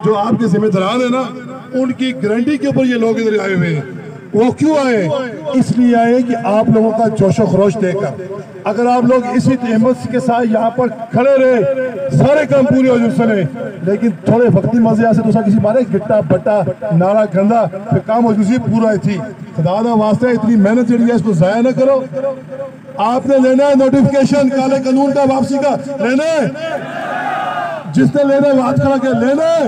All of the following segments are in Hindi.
जो आपके जिम्मेदारान है ना, उनकी गारंटी के ऊपर ये लोग इधर आए हुए हैं। वो क्यों आए? इसलिए आए कि आप लोगों का जोशो खरोश देखकर अगर आप लोग इसी हिम्मत के साथ यहाँ पर खड़े रहे, सारे काम पूरे हो जुलसने, लेकिन थोड़े वक्ती मजे से दूसरा किसी मारे गिट्टा बट्टा नारा गंदा फिर काम हो जुलसी पूरा थी। खुदा दा वास्ते इतनी मेहनत जी है इसको जाया ना करो। आपने लेना है नोटिफिकेशन काले कानून का, वापसी का लेना है। जिसने लेना है हाथ खड़ा के लेना है,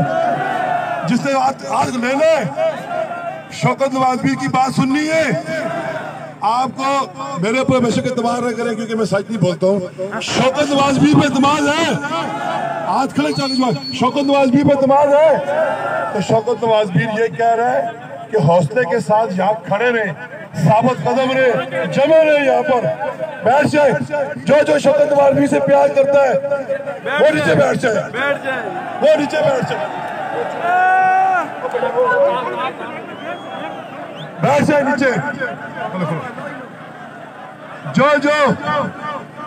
जिसने हाथ लेना है। शौकत नवाज़ की बात सुननी है आपको। मेरे ऊपर बेशक एतबार न करें क्योंकि मैं सच नहीं बोलता हूँ। शौकत नवाज़ पे एतमाद है, हाथ खड़े चल। शौकत नवाज़ पे एतमाद है तो शौकत नवाज़ ये कह रहा है कि हौसले के साथ यहाँ खड़े रहे, साबित कदम रहे, जमे रहे, यहाँ पर बैठ जाए। जो शौकत नवाज़ से प्यार करता है वो नीचे बैठ जाए, वो नीचे बैठ जाए, बैठ जाए नीचे।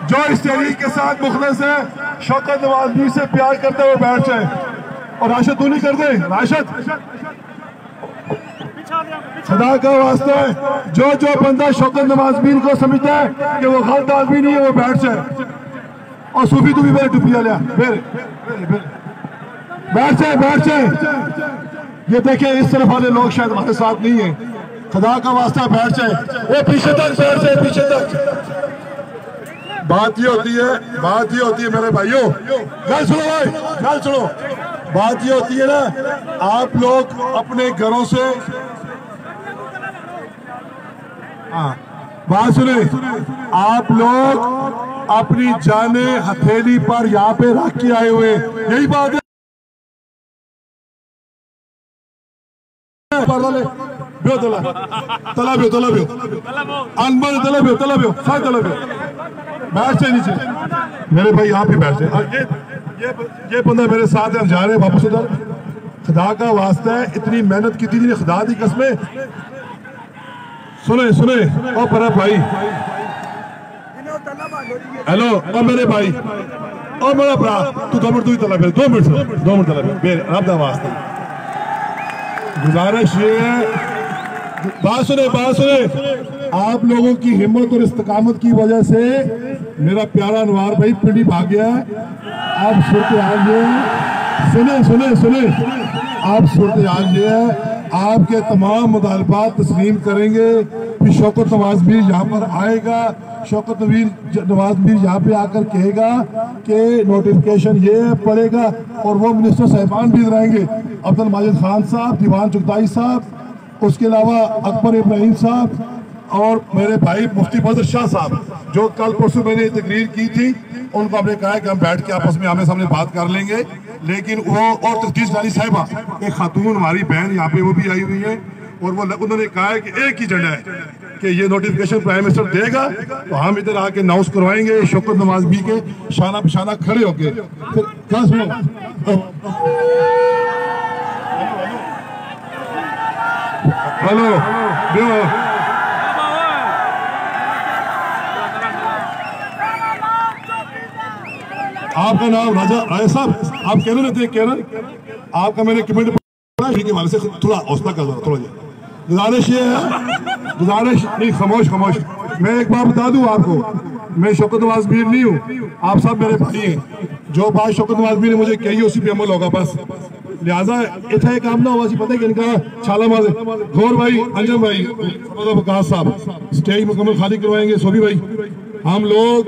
जो इस तहरीक के साथ मुखलिस है, शौकत नवाज़ से प्यार करता है वो बैठ जाए। और राशिद तू नहीं कर दे, राशिद खुदा का वास्ता है। जो बंदा शौकत नवाज़ को समझता है कि वो गलत आदमी नहीं है वो बैठ जाए। और सूफी तू भी मेरे टुपिया लिया, बैठ जाए, बैठ जाए। ये देखे इस तरफ वाले लोग शायद हमारे साथ नहीं है। खुदा का वास्ता बैठ जाए, वो पीछे तक बैठ जाए, पीछे तक। बात ये होती है मेरे भाइयों, गल सुनो भाई, गल सुनो। बात ये होती है ना, आप लोग अपने घरों से, बात सुने, आप लोग अपनी जाने हथेली पर यहाँ पे रख के आए हुए, यही बात है। बैठ जाए नीचे मेरे भाई, आप ही बैठ जाए। ये बंदा मेरे साथ है, जा रहे हैं वापस उधर। खुदा का वास्ता है, इतनी मेहनत की थी खुदा दी कसमें। सुने ओ पर भाई, हेलो ओ मेरे भाई, ओ मेरा भरा, तू 2 मिनट, तू ही तला फिर 2 मिनट तला फिर रब दा वास्ता। गुजारिश ये है, बात सुने, आप लोगों की हिम्मत और इस्तकामत की वजह से मेरा प्यारा अनवार भाई पिंडी भाग गया है। आप सूरत हाल ये सुने, आप सूरत हाल ये है, आपके तमाम मुतालबात तस्लीम करेंगे। फिर शौकत नवाज़ यहाँ पर आएगा, शौकत नवाज़ यहाँ पे आकर कहेगा कि नोटिफिकेशन ये पड़ेगा। और वो मिनिस्टर साहिबान भी रहेंगे, अब्दुल माजिद खान साहब, दीवान चुगताई साहब, उसके अलावा अकबर इब्राहिम साहब और मेरे भाई मुफ्ती बदर शाह साहब, जो कल परसों मैंने तकरीर की थी, उनको हमने कहा है कि हम बैठ के आपस में आमने सामने बात कर लेंगे। लेकिन वो और तफ्तीश गाली साहिबा, एक खातून हमारी बहन यहाँ पे वो भी आई हुई है, और वो उन्होंने कहा है कि एक ही एजेंडा है कि ये नोटिफिकेशन प्राइम मिनिस्टर देगा तो हम इधर आके अनाउंस करवाएंगे। शौकत नवाज़ के शाना पिशाना खड़े होके फिर क्या सुनो, हेलो आपका नाम राजा साहब, आप केरल थे, केरल आपका मैंने कमेंट के वाले से थोड़ा हौसला कर दो, थोड़ा गुजारिश ये है, गुजारिश नहीं, खामोश। मैं एक बात बता दूं आपको, मैं शौकत नवाज़ नहीं हूँ, आप सब मेरे भाई हैं। जो बात शौकत नवाज़ ने मुझे कही उसी पे अमल होगा बस। लिहाजा इतना काम ना हुआ, पता है कि इनका छाला मार गौर भाई, अंजम भाई, वकास साहब स्टेज मुकम्मल खाली करवाएंगे। सोभी भाई, हम लोग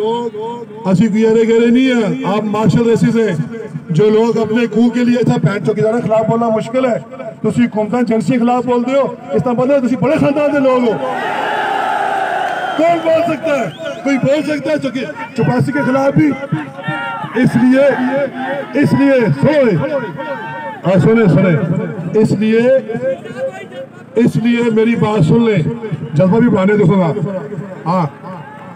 असी गेरे नहीं है, आप मार्शल रेसिस है। जो लोग अपने खूह के लिए था पैंट चौकीदार के खिलाफ बोलना मुश्किल है, तुसी हुकूमत जलसी के खिलाफ बोलते हो, इस तरह बोलते हो तुसी बड़े खानदान के लोग हो। कौन बोल सकता है? कोई बोल सकता है चौपासी के खिलाफ भी? इसलिए इसलिए मेरी बात सुन ले, जज्बा भी बनाने देखूंगा। हाँ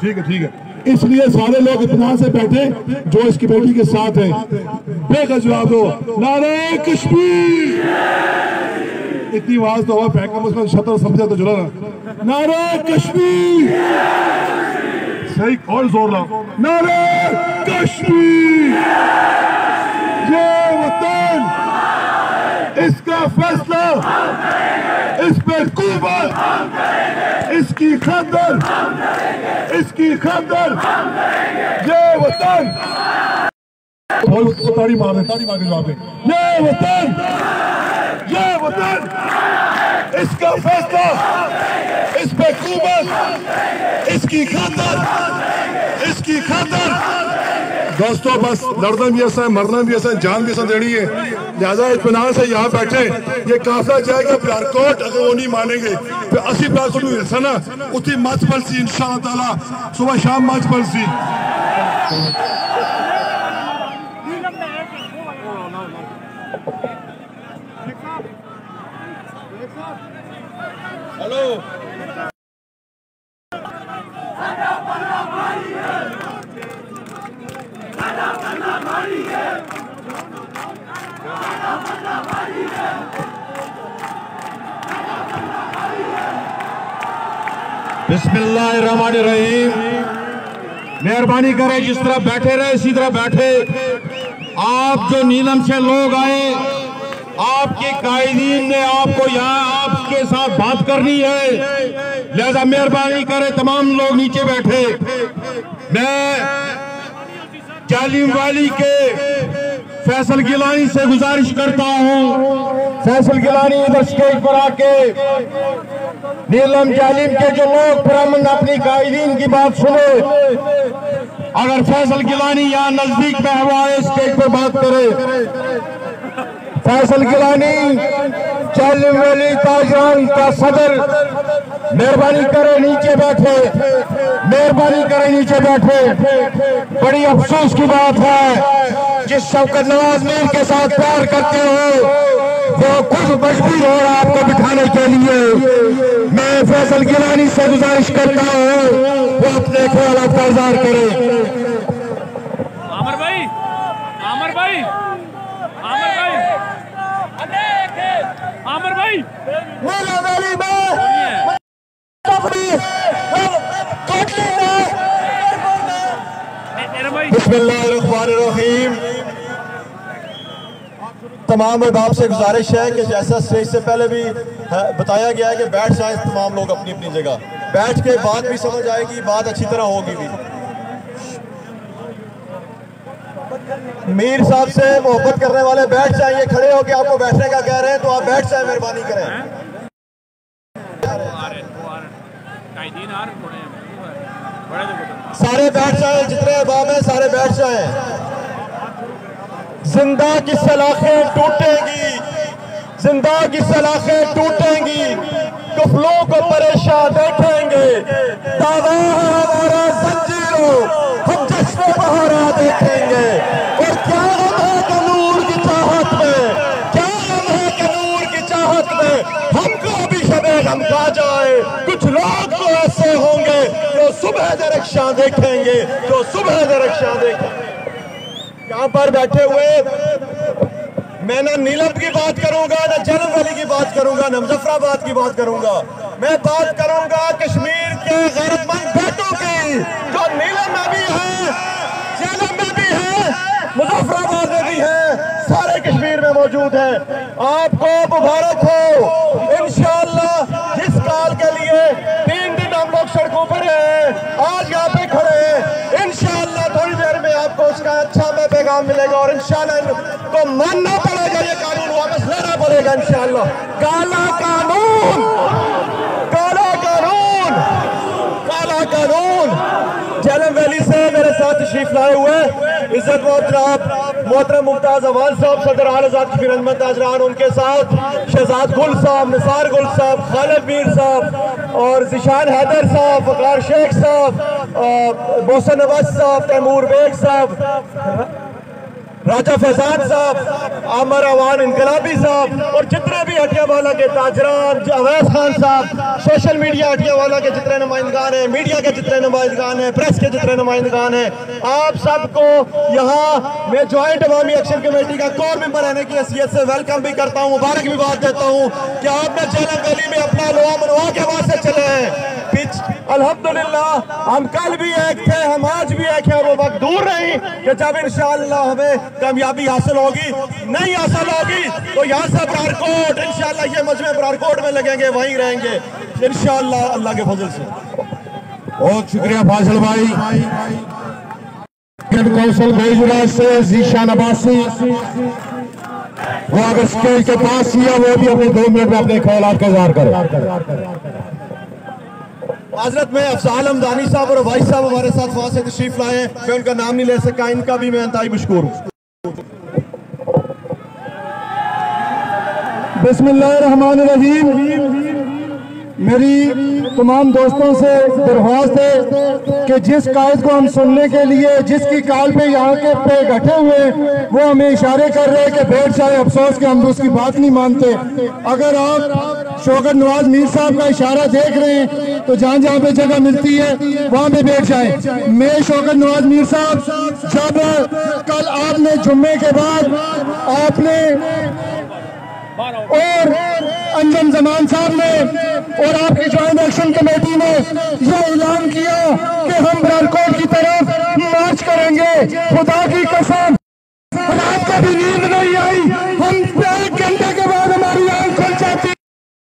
ठीक है। इसलिए सारे लोग इत्मीनान से बैठे जो इस कमेटी के साथ हैं, बेगज जवाब दो, नारे कश्मीर। इतनी आवाज तो हुआ फेंका, उसमें शतर समझा तो जुड़ा ना, नारे कश्मीर। सही और जोर लाओ, नारे कश्मीर। ये वतन इसका फैसला, इस पे हुकूमत, इसकी खातिर, इसकी खातिर ये वतन ताड़ी मार जवाब ये वतन इसका फैसला, इस पे हुकूमत, इसकी खातिर, इसकी खातिर। दोस्तों बस लड़ना भी ऐसा है, मरना भी ऐसा है, जान भी ऐसा देनी है। लिहाजा इत्मीनान से यहाँ बैठे, ये काफिला जाएगा प्यारकोट, अगर वो नहीं मानेंगे फिर 80 प्यारकोट हिस्सा ना उसी मच पलसी इंशाअल्लाह ताला, सुबह शाम मच पलसी। हेलो बिस्मिल्लाहिर्रहमानिर्रहीम। मेहरबानी करें, जिस तरह बैठे रहे इसी तरह बैठे। आप जो नीलम से लोग आए, आपके कायदीन ने आपको यहाँ आपके साथ बात करनी है, लिहाजा मेहरबानी करें तमाम लोग नीचे बैठे। मैं जालिम वाली के फैसल गिलानी से गुजारिश करता हूँ, फैसल गिलानी इधर स्टेज पर आके नीलम जालिम के जो लोग पुरअमन अपनी कायदीन की बात सुने। अगर फैसल गिलानी यहाँ नजदीक में हुआ है स्टेज पर बात करे। फैसल गिलानी जालिम वाली ताजरान का सदर, मेहरबानी करे नीचे बैठे, मेहरबानी करे नीचे बैठे। बड़ी अफसोस की बात है, जिस शौकत नवाज मीर के साथ प्यार करते हो वो खुद मजबूर हो रहा आपको बिठाने के लिए। मैं फैसल गिलानी से गुजारिश करता हूँ वो अपने ख्यालात का इज़हार करे। आमर भाई, आमर भाई, आमर भाई, आमर भाई, बिस्मिल्लाहिर्रहमानिर्रहीम। तमाम अहबाब से गुजारिश है कि जैसा स्टेज से पहले भी बताया गया है कि बैठ जाएं तमाम लोग अपनी अपनी जगह, बैठ के बात भी समझ आएगी, बात अच्छी तरह होगी भी। मीर साहब से मोहब्बत करने वाले बैठ जाएं, ये खड़े होकर आपको बैठने का कह रहे हैं तो आप बैठ जाएं, मेहरबानी करें। सारे बैठ जाएं, जितने अहबाब हैं सारे बैठ जाएं। जिंदा की सलाखें टूटेंगी, जिंदा की सलाखें टूटेंगी, कुफलों को परेशान देखेंगे। दावा हमारा जंजीरों, हम जश्न बहारा देखेंगे। और क्या गम है कनूर की चाहत में, क्या गम है कनूर की चाहत में, हमको भी शबे गम खा जाए। कुछ लोग तो ऐसे होंगे जो सुबह दरख्शां देखेंगे, जो सुबह दरख्शां देखेंगे। यहाँ पर बैठे हुए मैं ना नीलम की बात करूंगा, ना जलम वाली की बात करूंगा, ना मुजफ्फराबाद की बात करूंगा। मैं बात करूंगा कश्मीर के गैरतमंद बेटों की, जो नीलम में भी है, जलम में भी है, मुजफ्फराबाद में भी है, सारे कश्मीर में मौजूद है। आपको मुबारक हो। इंशाअल्लाह जिस काल के लिए 3 दिन हम लोग सड़कों पर हैं, आज यहाँ पे खड़े हैं, इंशाअल्लाह थोड़ी देर में आपको उसका अच्छा में पैगाम मिलेगा और इंशाअल्लाह इनको मानना पड़ेगा, ये कानून वापस लेना पड़ेगा इंशाअल्लाह। काला कानून, काला कानून, काला कानून। जलम वैली से मेरे साथ तशरीफ लाए हुए इज्जत मोहतरम मुमताज अवान साहब, सदर आज़ाद कशीर अहमद ताजरान, उनके साथ शहजाद गुल साहब, निसार गुल साहब, खालिद मीर साहब और जिशान हैदर साहब, वकार शेख साहब, मोहसन नवाज साहब, तैमूर बेग साहब, राजा फैजान साहब, आमर अवान इनकलाबी साहब और जितने भी हटियावाला के ताजरान, अवैस खान साहब, सोशल मीडिया हटियावाला के जितने नुमाइंदगान हैं, मीडिया के जितने नुमाइंदगान हैं, प्रेस के जितने नुमाइंदगान हैं, आप सबको यहाँ मैं ज्वाइंट अवामी एक्शन कमेटी का कोर मेंबर रहने की हैसियत से वेलकम भी करता हूँ, मुबारक भी बात देता हूँ कि आपने जलम वैली में अपना लोहा मनवा के वहां से चले हैं। अल्हम्दुलिल्लाह हम कल भी एक थे, हम आज भी एक हैं, और वो वक्त दूर नहीं कि जब इंशाअल्लाह हमें कामयाबी हासिल होगी। नहीं हासिल होगी तो यहाँ से बरारकोट इंशाअल्लाह ये मजमे बरारकोट में लगेंगे, वहीं रहेंगे इंशाअल्लाह अल्लाह के फजल से। बहुत शुक्रिया फाजिल भाई। कौशल भेजुराज से जीशान अब्बासी वो अगर स्टेज के पास ही है वो भी अपने 2 मिनट में अपने ख्यालात का इज़हार करें। हजरत में अफजाल हमदानी साहब और भाई साहब हमारे साथ वहां से तशरीफ लाए हैं, मैं उनका नाम नहीं ले सका, इनका भी मैं इंतहाई मशकूर हूँ। बिस्मिल्लाहिर्रहमानिर्रहीम। मेरी तमाम दोस्तों से दरख्वास्त है कि जिस कायद को हम सुनने के लिए जिसकी काल पे यहाँ के पे बैठे हुए वो हमें इशारे कर रहे हैं कि बैठ जाए, अफसोस कि हम उसकी बात नहीं मानते। अगर आप शौकत नवाज मीर साहब का इशारा देख रहे हैं तो जहाँ जहाँ पे जगह मिलती है वहाँ पे बैठ जाए। मैं शौकत नवाज मीर साहब, जब कल आपने जुम्मे के बाद आपने और अंजम जमान साहब ने और आपकी ज्वाइंट एक्शन कमेटी ने यह ऐलान किया कि हम बरारकोट की तरफ मार्च करेंगे, खुदा की कसम रात को भी नींद नहीं आई, हम 1 घंटे के बाद हमारी आंख खुल जाती।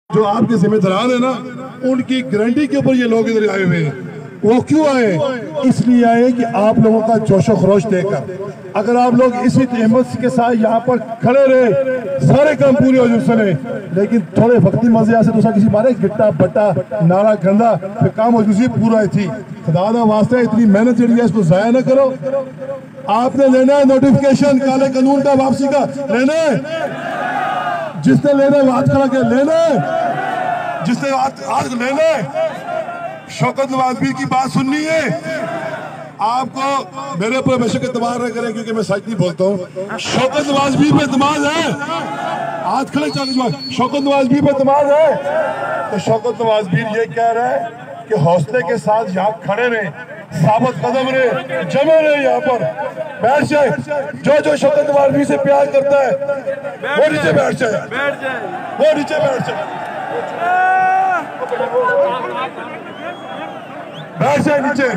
जो आपके जिम्मेदारान है ना, उनकी गारंटी के ऊपर ये लोग इधर आए हुए हैं। वो क्यों आए? इसलिए आए कि आप लोगों का जोशो खरोश देकर। अगर आप लोग इसी हिम्मत के साथ यहाँ पर खड़े रहे, सारे काम पूरे हो सुने, लेकिन थोड़े वक्ती मजे से दूसरा किसी मारे गिट्टा बट्टा नारा गंदा फिर काम हो पूरा थी। खुदा ना वास्ते इतनी मेहनत जड़ी है, इसको जाया ना करो। आपने लेना है नोटिफिकेशन काले कानून का, वापसी का लेना है। जिसने लेना है हाथ खड़ा के लेना है, जिसने हाथ लेना है। शौकत नवाज मीर की बात सुननी है आपको। मेरे ऊपर बेशक एतबार न करें क्योंकि मैं सच नहीं बोलता हूँ। शौकत नवाज मीर पे एतमाद है, हाथ खड़े चाहे। शौकत नवाज मीर पे एतमाद है तो शौकत नवाज मीर ये कह रहा है कि हौसले के साथ यहाँ खड़े रहे, साबित कदम रहे, जमे रहे, यहाँ पर बैठ जाए। जो शौकत नवाज मीर से प्यार करता है वो नीचे बैठ जाए, वो नीचे बैठ जाए, बैठ जाए नीचे।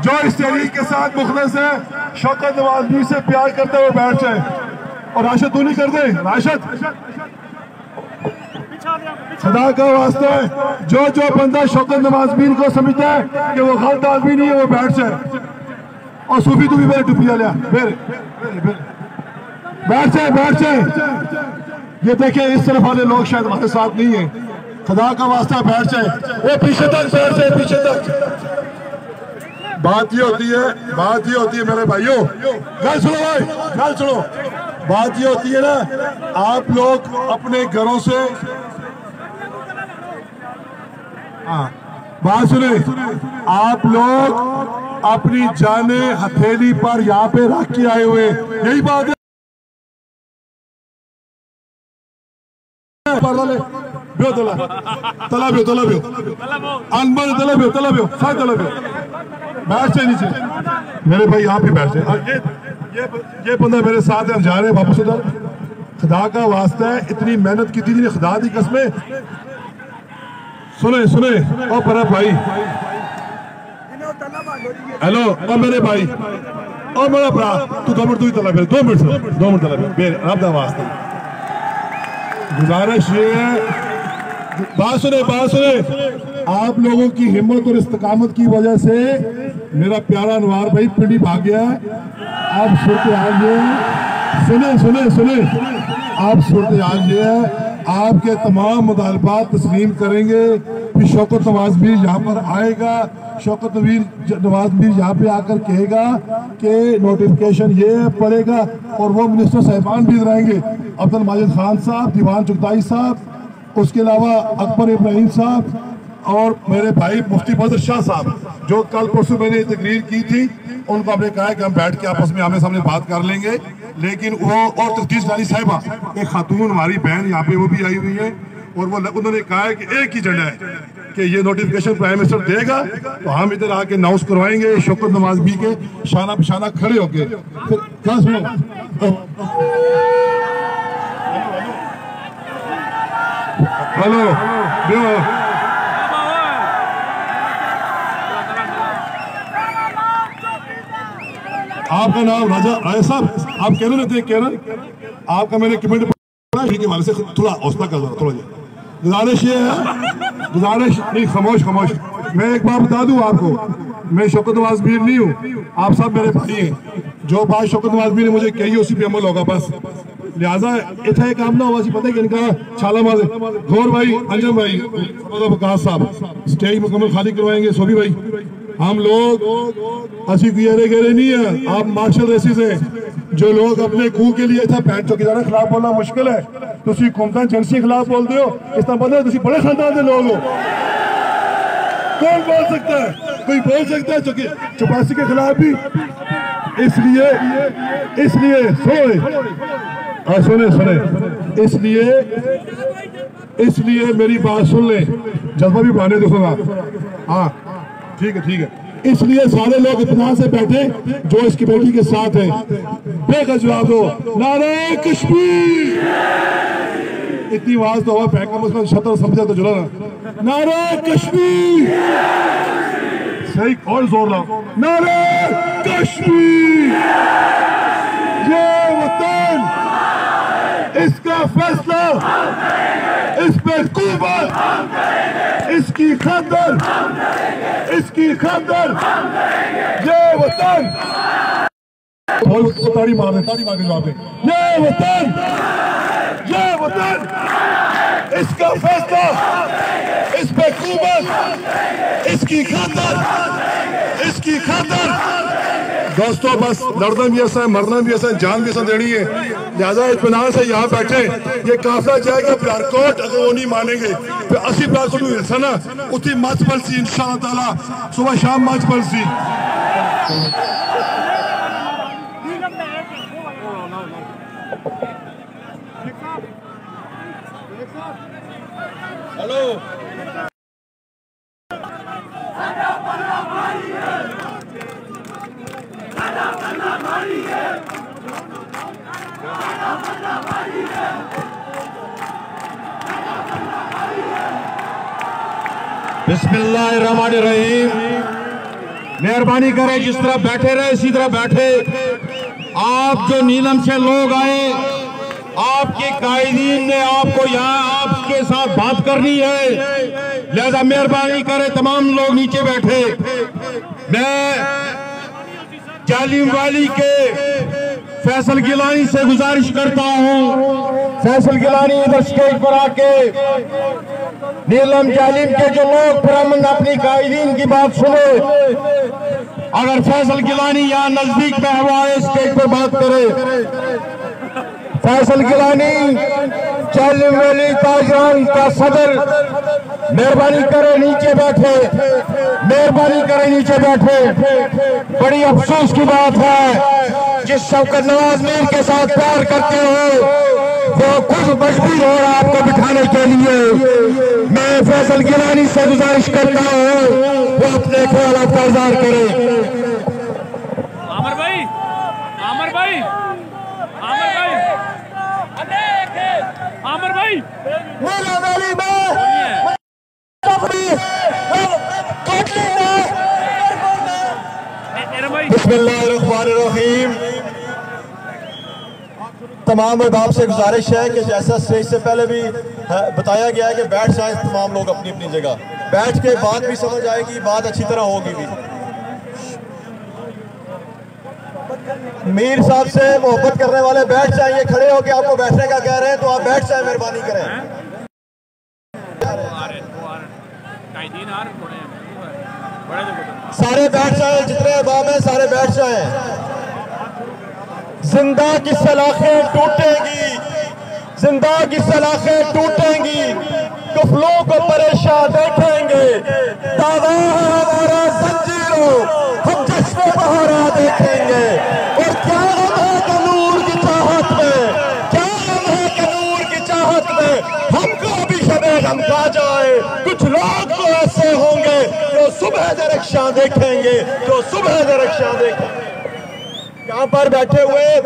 जो इस तहरीक के साथ मुखलिस है, शौकत नवाज मीर से प्यार करते हुए बैठ जाए। और राशिद तू नहीं कर दे, राशिद खुदा का वास्ता है। जो बंदा शौकत नवाज मीर को समझता है कि वो गलत आदमी नहीं है, वो बैठ जाए। और सूफी तू भी मेरे टुपिया लिया, बैठ जाए। ये देखिए इस तरफ वाले लोग शायद हमारे साथ नहीं है। खुदा का वास्ता बैठ जाए, वो पीछे तक बैठ जाए, पीछे तक। बात ये होती है मेरे भाइयों, गल सुनो भाई, गल सुनो। बात ये होती है ना, आप लोग अपने घरों से, बात सुने, आप लोग अपनी जाने हथेली पर यहाँ पे रख के आए हुए, यही बात है। बैठ जाए नीचे मेरे भाई, यहाँ पे बैठ जाए। ये बंदा मेरे साथ है, हम जा रहे हैं वापस उधर। खुदा का वास्ता है, इतनी मेहनत की थी खुदा दी कसमें। सुने ओ पर भाई, हेलो ओ मेरे भाई, ओ मेरा भरा, तू 2 मिनट, तू ही तला फिर 2 मिनट तला फिर रब दा वास्ता। गुजारिश ये है, बात सुने, आप लोगों की हिम्मत और इस्तकामत की वजह से मेरा प्यारा अनवार भाई पिंडी भाग गया है। आप सूरत हाल ये सुने, आप सूरत हाल ये है, आपके तमाम मुतालबात तस्लीम करेंगे। फिर शौकत नवाज मीर यहाँ पर आएगा, शौकत नवाज मीर यहाँ पे आकर कहेगा कि नोटिफिकेशन ये पड़ेगा, और वो मिनिस्टर साहिबान भी रहेंगे, अब्दुल माजिद खान साहब, दीवान चुगताई साहब, उसके अलावा अकबर इब्राहिम साहब और मेरे भाई मुफ्ती बदर शाह साहब, जो कल परसों मैंने तकरीर की थी, उनको हमने कहा है कि हम बैठ के आपस में आमने सामने बात कर लेंगे। लेकिन वो और तफ्तीश गानी साहिबा, एक खातून हमारी बहन यहाँ पे वो भी आई हुई है, और वो उन्होंने कहा है कि एक ही एजेंडा है कि ये नोटिफिकेशन प्राइम मिनिस्टर देगा तो हम इधर आके अनाउंस करवाएंगे। शौकत नवाज भी के शाना पिशाना खड़े होके फिर क्या सुनो हेलो आपका नाम राजा साहब, आप कह रहे थे आपका मैंने कमेंट के वाले से थोड़ा हौसला कर दो, थोड़ा गुजारिश ये है, गुजारिश नहीं, खामोश खामोश। मैं एक बात बता दूं आपको, मैं शौकत नवाज मीर नहीं हूँ, आप सब मेरे भाई हैं। जो बात शौकत नवाज मीर ने मुझे कही उसी पे अमल होगा बस। लिहाजा इतना काम ना हुआ, पता है कि इनका छाला मार गौर भाई, अंजम भाई, वकास साहब स्टेज मुकम्मल खाली करवाएंगे। सोभी भाई, हम लोग असी गेरे गेरे नहीं है, आप मार्शल रेसिस है। जो लोग अपने खूह के लिए इतना पैंट चौकीदार के खिलाफ बोलना मुश्किल है, तुम घूमता जर्सी के खिलाफ बोलते हो, इस तरह बोलते हो बड़े खानदान के लोग हो। कौन बोल सकता है? कोई बोल सकता है चौपासी के खिलाफ भी? इसलिए सुने इसलिए मेरी बात सुन ले, जज्बा भी बढ़ाने देखूंगा। हाँ ठीक है। इसलिए सारे लोग इत्मीनान से बैठे जो इस कमेटी के साथ है, बेका जवाब दो, नारे कश्मीर। इतनी आवाज तो हुआ फेंका, उसमें शतर समझा तो जुड़ा ना, नारे कश्मीर। सही और जोर लाओ, नारे कश्मीर। ये वतन, इसका फैसला, इस पे हुकूमत, इसकी खातिर, ये वतन। ताड़ी मार के जवाब दे, ये वतन, इसका फैसला, इस पे हुकूमत, इसकी खातिर। दोस्तों बस लड़ना भी ऐसा है, मरना भी ऐसा है, जान भी ऐसा देनी है। लिहाजा इत्मीनान से यहाँ बैठे, ये काफिला जाएगा प्यारकोट, अगर वो नहीं मानेंगे फिर 80 प्यारकोट में हिस्सा ना उसी मच पर सी इंशाअल्लाह ताला, सुबह शाम मच पर सी। हेलो बिस्मिल्लाहिर्रहमानिर्रहीम। मेहरबानी करें, जिस तरह बैठे रहे इसी तरह बैठे। आप जो नीलम से लोग आए, आपके कायदीन ने आपको यहाँ आपके साथ बात करनी है, लिहाजा मेहरबानी करें तमाम लोग नीचे बैठे। मैं जालिम वाली के फैसल गिलानी से गुजारिश करता हूँ, फैसल गिलानी इधर स्टेज पर आके नीलम जालिम के जो लोग पुरअमन अपनी कायदीन की बात सुने। अगर फैसल गिलानी यहाँ नजदीक में हुआ है, स्टेज पर बात करे। फैसल गिलानी जालिम वाली ताजरान का सदर, मेहरबानी करे नीचे बैठे, मेहरबानी करे नीचे बैठे। बड़ी अफसोस की बात है, जिस शौकत नवाज मीर के साथ प्यार करते हो वो खुद मजबूर हो रहा आपको बिठाने के लिए। मैं फैसल गिलानी से गुजारिश करता हूँ वो अपने ख्यालात का इज़हार करे। आमर भाई, आमर भाई, आमर भाई, आमर भाई, बिस्मिल्लाहिर्रहमानिर्रहीम। तमाम अहबाब से गुजारिश है कि जैसा स्टेज से पहले भी बताया गया है कि बैठ जाए तमाम लोग अपनी अपनी जगह, बैठ के बात भी समझ आएगी, बात अच्छी तरह होगी भी। मीर साहब से मोहब्बत करने वाले बैठ जाइए, खड़े होकर आपको बैठने का कह रहे हैं तो आप बैठ जाए, मेहरबानी करें। सारे बैठ जाए, जितने अहबाब हैं सारे बैठ जाए। जिंदा की सलाखें टूटेंगी, जिंदा की सलाखें टूटेंगी, कुफलों को परेशान देखेंगे। दावा है हमारा जंजीरों, हम जश्न बहारा देखेंगे। और क्या हम है कनूर की चाहत में, क्या हम है कनूर की चाहत में, हमको भी शबे गम खा जाए। कुछ लोग तो ऐसे होंगे जो सुबह दरख्शां देखेंगे, जो सुबह दरख्शां देखेंगे। यहाँ पर बैठे हुए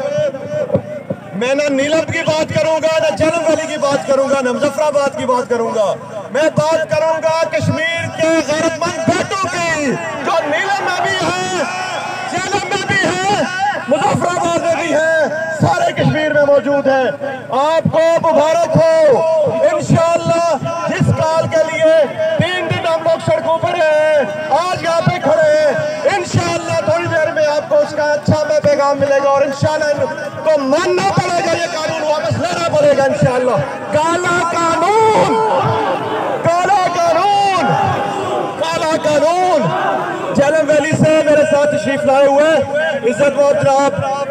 मैं ना नीलम की बात करूंगा, ना जन्म वैली की बात करूंगा, ना मुजफ्फराबाद की बात करूंगा। मैं बात करूंगा कश्मीर के गैरतमंद बेटों की, जो नीलम में भी है, जन्म में भी है, मुजफ्फराबाद में भी है, सारे कश्मीर में मौजूद है। आपको मुबारक हो। इंशाअल्लाह जिस काल के लिए 3 दिन हम लोग सड़कों पर हैं, आज यहाँ पे खड़े हैं, इंशाअल्लाह थोड़ी देर में आपको उसका अच्छा में पैगाम मिलेगा और इंशाअल्लाह इनको मानना पड़ेगा, ये कानून वापस लेना पड़ेगा इंशाअल्लाह। काला कानून, काला कानून, काला कानून। झेलम वैली से मेरे साथ तशरीफ लाए हुए इज्जत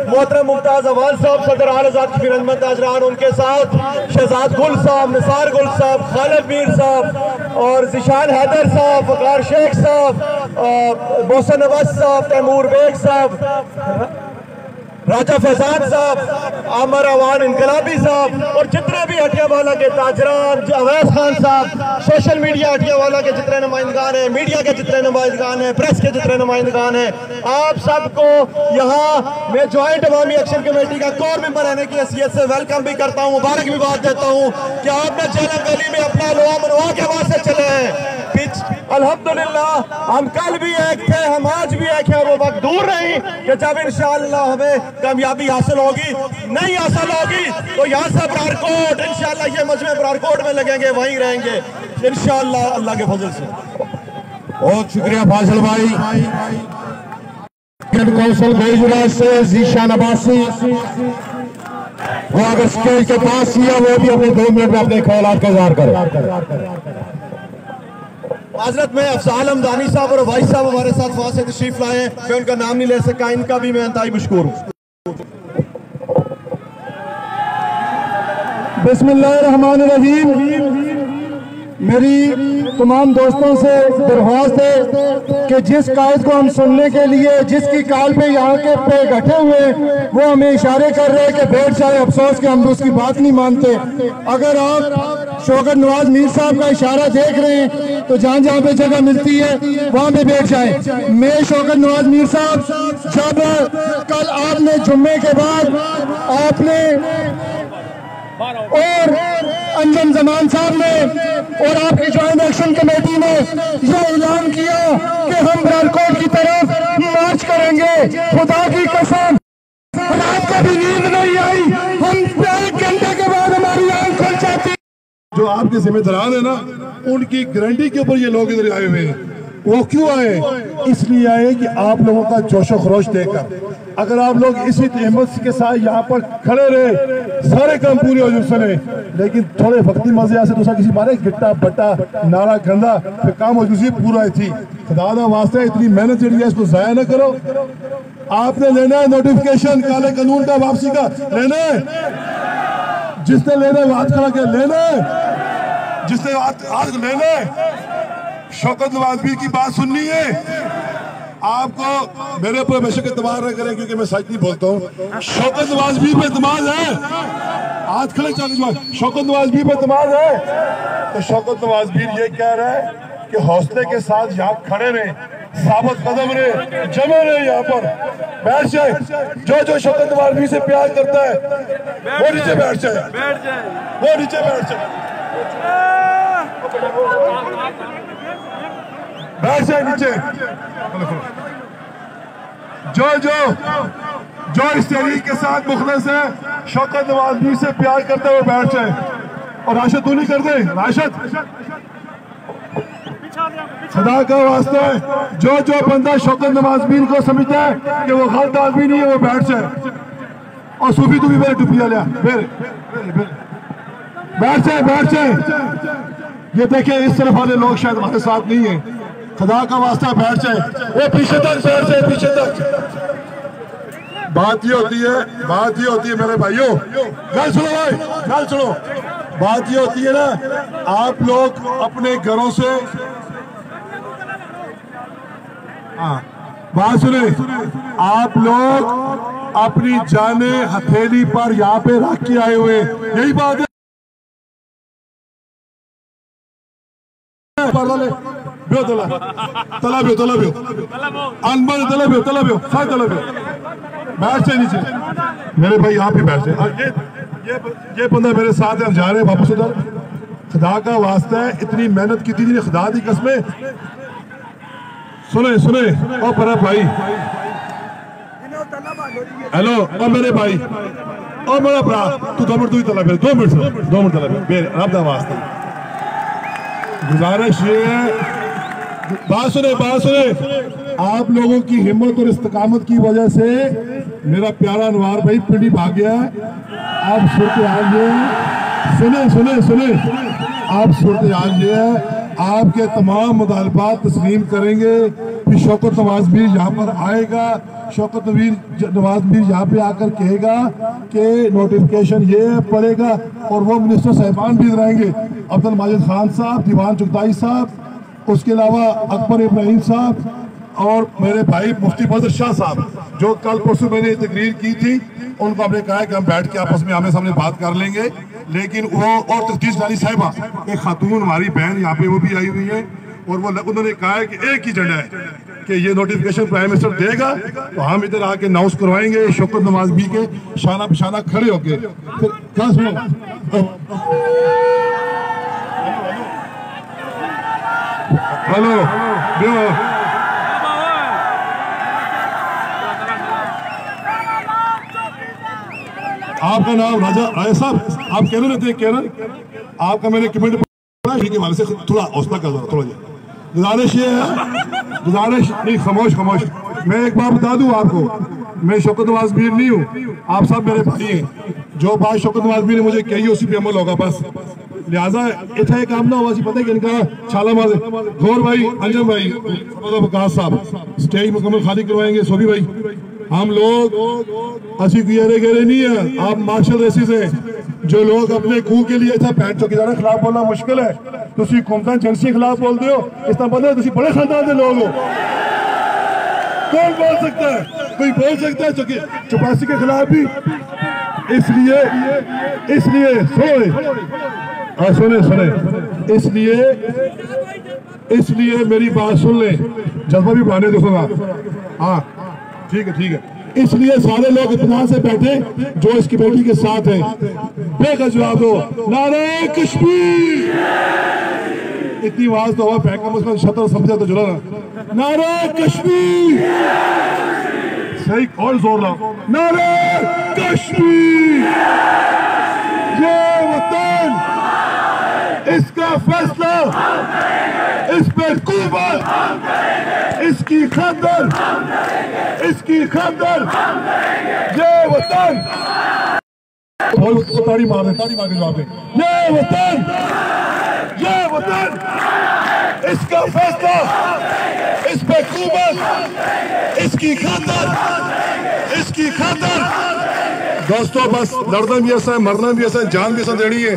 मोहतरम मुमताज अवान साहब, सदर आज़ाद कबीर अहमद ताजरान, उनके साथ शहजाद गुल साहब, निसार गुल साहब, खालिद मीर साहब और जिशान हैदर साहब, वकार शेख साहब, मोहसन नवाज साहब, तैमूर बेग साहब, राजा फैजान साहब, आमर अवान इनकलाबी साहब और जितने भी हटियावाला के ताजरान, अवैस खान साहब, सोशल मीडिया हटियावाला के जितने नुमाइंदगान हैं, मीडिया के जितने नुमाइंदगान हैं, प्रेस के जितने नुमाइंदगान हैं, आप सबको यहाँ मैं ज्वाइंट अवामी एक्शन कमेटी का कोर मेंबर रहने की हैसियत से वेलकम भी करता हूँ, मुबारक भी बात देता हूँ कि आपने झेलम वैली में अपना लोहा मनवा के वहां से चले हैं। अल्हम्दुलिल्लाह हम कल भी एक थे, हम आज भी एक हैं, वो वक्त दूर नहीं कि जब इंशाअल्लाह हमें कामयाबी हासिल होगी। नहीं हासिल होगी तो यहाँ से ब्रारकोट, इंशाअल्लाह ये मजमे ब्रारकोट में लगेंगे, वहीं रहेंगे इंशाअल्लाह अल्लाह के फजल से। बहुत शुक्रिया फाजिल भाई। कौंसिल बेजुराज से जीशान अब्बासी, वो अगर स्टेज के पास ही है वो भी अपने 2 मिनट में अपने ख्यालात का इज़हार करें। हजरत में अफजाल हमदानी साहब और वाइस साहब हमारे साथ वहां से तशरीफ लाए हैं, मैं उनका नाम नहीं ले सका, इनका भी मैं इंतहाई मशकूर हूँ। बिस्मिल्लाहिर्रहमानिर्रहीम। मेरी तमाम दोस्तों से दरख्वास्त है कि जिस कायद को हम सुनने के लिए जिसकी काल पे यहाँ के पे बैठे हुए वो हमें इशारे कर रहे हैं कि बैठ जाए। अफसोस कि हम उसकी बात नहीं मानते। अगर आप शौकत नवाज मीर साहब का इशारा देख रहे हैं तो जहाँ जहाँ पे जगह मिलती है वहाँ पे बैठ जाए। मैं शौकत नवाज मीर साहब, जब कल आपने जुम्मे के बाद आपने और अंजम जमान साहब ने और आपकी ज्वाइंट एक्शन कमेटी ने यह ऐलान किया कि हम ब्रारकोट की तरफ मार्च करेंगे, खुदा की कसम रात को भी नींद नहीं आई, हम 1 घंटे के बाद हमारी आंख खुल जाती। जो आपके जिम्मेदार है ना, उनकी गारंटी के ऊपर ये लोग इधर आए हुए हैं। वो क्यों आए? इसलिए आए कि आप लोगों का जोशो खरोश देखकर। अगर आप लोग इसी हिम्मत के साथ यहाँ पर खड़े रहे, सारे काम पूरे हो जाए, लेकिन थोड़े वक्ती मजे से दूसरा किसी मारे गिट्टा बट्टा नारा गंदा फिर काम हो जाए पूरा ही थी। खुदा ना वास्ते इतनी मेहनत जड़ी है, इसको जाया ना करो। आपने लेना है नोटिफिकेशन काले कानून का, वापसी का लेना है। जिसने लेना है हाथ खड़ा कर लेना है, जिसने हाथ लेना है। शौकत नवाज मीर की बात सुननी है आपको। मेरे ऊपर बेशक एतबार न करें क्योंकि मैं सच नहीं बोलता हूँ। शौकत नवाज मीर पे एतमाद है, हाथ खड़े चालीस। शौकत नवाज मीर पे एतमाद है तो शौकत नवाज मीर ये कह रहा है कि हौसले के साथ यहाँ खड़े रहे, साबित कदम रहे, जमे रहे, यहाँ पर बैठ जाए। जो शौकत नवाज मीर से प्यार करता है वो नीचे बैठ जाए, वो नीचे बैठ जाए, बैठ जाए नीचे। जो इस तहरीक के साथ मुखलिस है, शौकत नवाज मीर से प्यार करते हुए बैठ जाए। और राशिद तू नहीं कर दे, राशिद खुदा का वास्ता है। जो बंदा शौकत नवाज मीर को समझता है कि वो गलत आदमी नहीं है, वो बैठ जाए। और सूफी तू भी मेरे टुपिया लिया, बैठ जाए। ये देखे इस तरफ वाले लोग शायद हमारे साथ नहीं है। खुदा का वास्ता बैठ जाए, वो पीछे तक बैठ जाए, पीछे तक। बात ये होती है मेरे भाइयों, गल सुनो भाई, गल सुनो। बात ये होती है ना, आप लोग अपने घरों से, बात सुने, आप लोग अपनी जाने हथेली पर यहाँ पे रख के आए हुए, यही बात है। Bio tala bio. Anbar tala bio. Sai tala bio. बैठ से नीचे मेरे भाई, आप ही बैठ से। ये बंदा मेरे साथ है, हम जा रहे हैं वापस उधर। खुदा का वास्ता है, इतनी मेहनत की थी, खुदा दी कसमें। सुने सुने ओ पर भाई, हेलो ओ मेरे भाई, ओ मेरा भरा, तू 2 मिनट, तू ही तला फिर 2 मिनट तला फिर रब दा वास्ता। गुजारिश ये है, बात सुने, आप लोगों की हिम्मत और इस्तकामत की वजह से मेरा प्यारा अनवार भाई पिंडी भाग गया है। आप सूरत हाल ये सुने, आप सूरत हाल ये है, आपके तमाम मुतालबात तस्लीम करेंगे। फिर शौकत नवाज भी यहाँ पर आएगा, शौकत नवाज भी यहाँ पे आकर कहेगा कि नोटिफिकेशन ये पड़ेगा, और वो मिनिस्टर साहिबान भी रहेंगे, अब्दुल माजिद खान साहब, दीवान चुगताई साहब, उसके अलावा अकबर इब्राहिम साहब और मेरे भाई मुफ्ती बदर शाह साहब, जो कल परसों मैंने तकरीर की थी, उनको हमने कहा है कि हम बैठ के आपस में आमने सामने बात कर लेंगे। लेकिन वो और तफ्तीश जानी साहिबा, एक खातून हमारी बहन यहाँ पे वो भी आई हुई है, और वो उन्होंने कहा है कि एक ही एजेंडा है कि ये नोटिफिकेशन प्राइम मिनिस्टर देगा तो हम इधर आके अनाउंस करवाएंगे, शौकत नवाज भी के शाना पिशाना खड़े होके। फिर क्या सुनो, हेलो आपका नाम राजा साहब, आप कह रहे थे, आपका मैंने कमेंट के वाले से थोड़ा हौसला कर दो, थोड़ा गुजारिश ये है, गुजारिश नहीं, खामोश, मैं एक बार बता दूं आपको, मैं शौकत नवाज मीर नहीं हूँ, आप सब मेरे भाई हैं। जो बात शौकत नवाज मीर ने मुझे कही उसी पे अमल होगा बस। लिहाजा इतना काम ना हुआ, पता है कि इनका छाला मार गौर भाई, अंजम भाई, वकास साहब स्टेज मुकम्मल खाली करवाएंगे। सोभी भाई, हम लोग असी गेरे नहीं है, आप मार्शल रेसिस हैं। जो लोग अपने खूह के लिए था पैंट चौकीदार के खिलाफ बोलना मुश्किल है, तुसी कौमता जर्सी के खिलाफ बोलते हो, इसका मतलब तुसी बड़े खानदान के लोग हो। कौन बोल सकता है? कोई बोल सकता है चौपासी के खिलाफ भी? इसलिए इसलिए मेरी बात सुन ले, जज्बा भी बढ़ाने देखूंगा। हाँ ठीक है, इसलिए सारे लोग इत्मीनान से बैठे जो इस कमेटी के साथ हैं, बेगज जवाब दो, नारे कश्मीर। इतनी आवाज तो हुआ पैकम, उसमें शतर समझा तो जुड़ा ना, नारे कश्मीर। सही और जोर लाओ, नारे कश्मीर। ये वतन, इसका फैसला, इस पे हुकूमत, इसकी खातर, ये वतन, ताड़ी मार के जवाब दे, ये वतन, इसका फैसला, इस पे हुकूमत, इसकी खातर। दोस्तों बस लड़ना भी ऐसा है, मरना भी ऐसा है, जान भी ऐसा देनी है।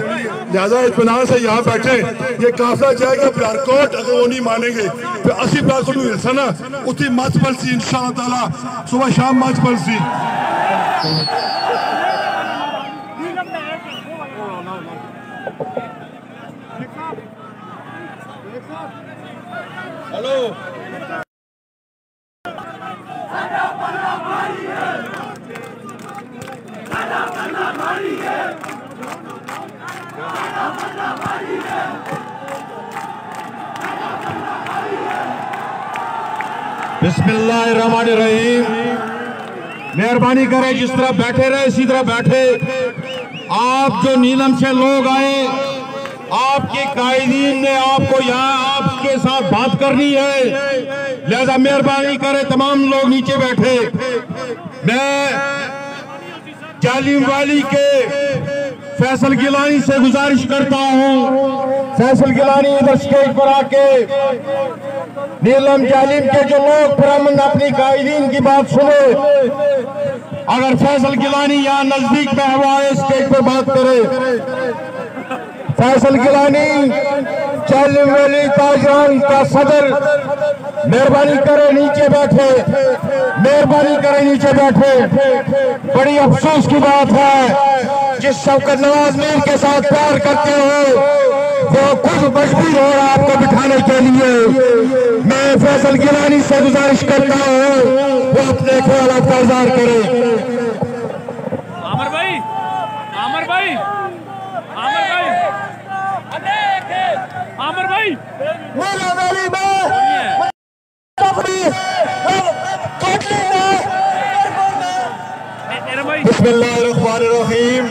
लिहाजा इत्मीनान से यहाँ बैठे, ये काफिला जाएगा प्यारकोट, अगर वो नहीं मानेंगे फिर 80% हिस्सा ना उसी मच पलसी इंशाअल्लाह ताला, सुबह शाम मच पलसी। हेलो बिस्मिल्लाहिर्रहमानिर्रहीम। मेहरबानी करें, जिस तरह बैठे रहे इसी तरह बैठे। आप जो नीलम से लोग आए, आपके कायदीन ने आपको यहाँ आपके साथ बात करनी है, लिहाजा मेहरबानी करें तमाम लोग नीचे बैठे। मैं जालिम वाली के फैसल गिलानी से गुजारिश करता हूँ, फैसल गिलानी इधर स्टेज पर आके नीलम जालिम के जो लोग पुरअमन अपनी कायदीन की बात सुने। अगर फैसल गिलानी यहाँ नजदीक में हुआ है, स्टेज पर बात करे। फैसल गिलानी जालिम वाली ताजरान का सदर, मेहरबानी करे नीचे बैठे, मेहरबानी करे नीचे बैठे। बड़ी अफसोस की बात है, जिस शौकत नवाज मीर के साथ प्यार करते हो वो खुद मजबूर हो आपको बिठाने के लिए। मैं मैं फैसल गिलानी से गुजारिश करता हूँ वो अपने ख्यालात का इज़हार करें। आमर भाई, आमर भाई, आमर भाई, आमर भाई, नीलम वैली में बिस्मिल्लाहिर्रहमानिर्रहीम।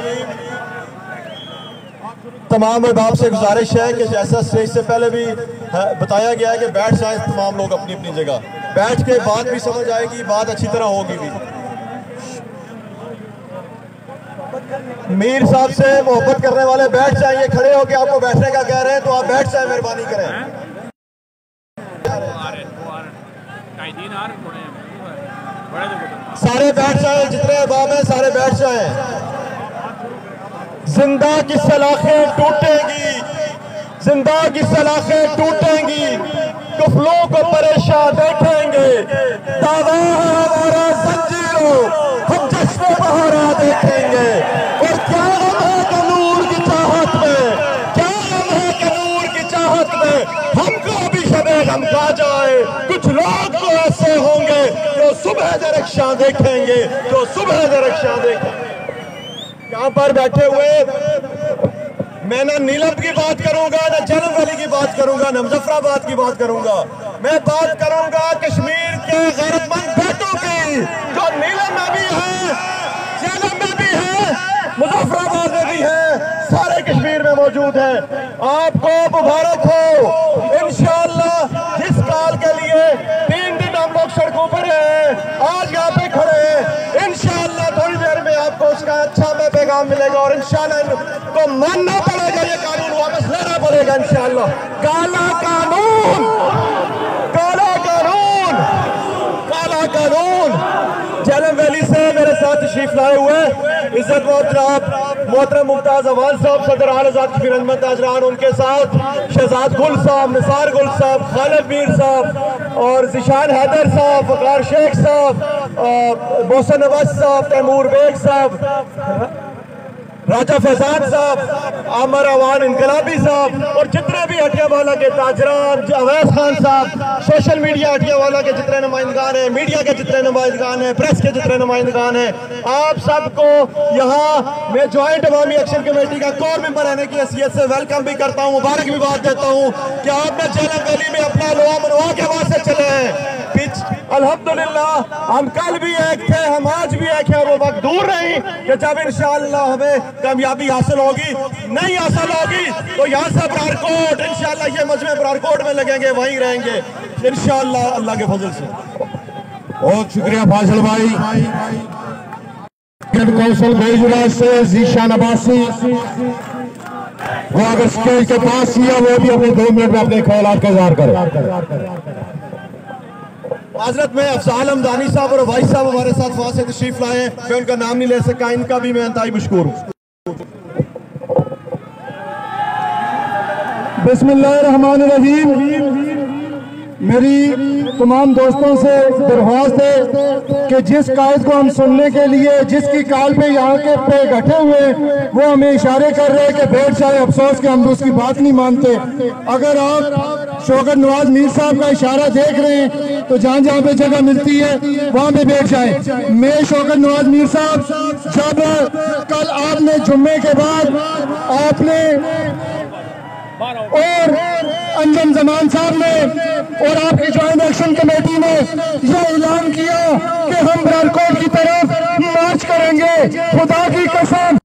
तमाम अहबाब से गुजारिश है कि जैसा स्टेज से पहले भी बताया गया है कि बैठ जाए तमाम लोग अपनी अपनी जगह, बैठ के बात भी समझ आएगी, बात अच्छी तरह होगी भी। मीर साहब से मोहब्बत करने वाले बैठ जाइए, खड़े होकर आपको बैठने का कह रहे हैं तो आप बैठ जाए, मेहरबानी करें। सारे बैठ जाए, जितने अहबाब हैं सारे बैठ जाए। जिंदा की सलाखें टूटेंगी, जिंदा की सलाखें टूटेंगी, कुफलों को परेशान देखेंगे, दावा है हमारा जंजीरों, हम जश्न बहारा देखेंगे। और क्या गम है कानून की चाहत में, क्या गम है कानून की चाहत में, हमको भी शबे गम खा जाए। कुछ लोग तो ऐसे होंगे जो सुबह दरख्शां देखेंगे, जो सुबह दरख्शां देखेंगे। यहाँ पर बैठे हुए मैं ना नीलम की बात करूंगा, ना जलम वैली की बात करूंगा, ना मुजफ्फराबाद की बात करूंगा। मैं बात करूंगा कश्मीर के गैरतमंद बेटों की, जो नीलम में भी है, जलम में भी है, मुजफ्फराबाद में भी है, सारे कश्मीर में मौजूद है। आपको मुबारक हो। इंशाअल्लाह जिस काल के लिए 3 दिन हम लोग सड़कों पर हैं, आज यहाँ पे खड़े हैं, इंशाअल्लाह थोड़ी देर में आपको उसका अच्छा में पैगाम मिलेगा और इंशाअल्लाह इनको मानना पड़ेगा, ये कानून वापस लेना पड़ेगा इंशाअल्लाह। काला कानून, काला कानून, काला कानून। जलम वैली से मेरे साथ तशरीफ लाए हुए इज्जत मोहतरम मुमताज अवान साहब, सदर आज़ाद कबीर अहमद ताजरान, उनके साथ शहजाद गुल साहब, निसार गुल साहब, खालिद मीर साहब और जिशान हैदर साहब, वकार शेख साहब, मोहसन नवाज साहब, तैमूर बेग साहब, राजा फैजान साहब, आमर अवान इनकलाबी साहब और जितने भी हटियावाला के ताजरान, अवैस खान साहब, सोशल मीडिया हटियावाला के जितने नुमाइंदगान हैं, मीडिया के जितने नुमाइंदगान हैं, प्रेस के जितने नुमाइंदगान हैं, आप सबको यहाँ मैं ज्वाइंट अवामी एक्शन कमेटी का कोर मेंबर रहने की हैसियत से वेलकम भी करता हूँ, मुबारकबाद देता हूँ कि आपने जलम वैली में अपना लोहा मनवा के वहां से चले हैं। अल्हम्दुलिल्लाह हम कल भी एक थे, हम आज भी एक हैं, वो वक्त दूर नहीं कि जब इंशाअल्लाह हमें कामयाबी हासिल होगी। नहीं हासिल होगी तो यहाँ से ब्रारकोट, इंशाअल्लाह ये मजमे ब्रारकोट में लगेंगे, वहीं रहेंगे इंशाअल्लाह अल्लाह के फजल से। बहुत शुक्रिया फाजिल भाई। कौशल बेजुरा से जीशान अब्बासी वो अगर स्टेज के पास ही है वो भी अपने 2 मिनट में अपने ख्यालात का इज़हार करें। हजरत में अफजाल हमदानी साहब और भाई साहब हमारे साथ वहां से तशरीफ लाए, मैं उनका नाम नहीं ले सका, इनका भी मैं इंतहाई मशकूर हूँ। बिस्मिल्लाहिर्रहमानिर्रहीम। मेरी तमाम दोस्तों से दरख्वास्त है कि जिस कायद को हम सुनने के लिए जिसकी काल पे यहाँ के पे घटे हुए वो हमें इशारे कर रहे हैं कि बैठ जाए। अफसोस कि हम उसकी बात नहीं मानते। अगर आप शौकत नवाज मीर साहब का इशारा देख रहे हैं तो जहाँ जहाँ पे जगह मिलती है वहाँ पे बैठ जाए। मैं शौकत नवाज मीर साहब, जब कल आपने जुम्मे के बाद आपने और अंजम जमान साहब ने और आपकी ज्वाइंट एक्शन कमेटी ने यह ऐलान किया कि हम ब्रारकोट की तरफ मार्च करेंगे, खुदा की कसम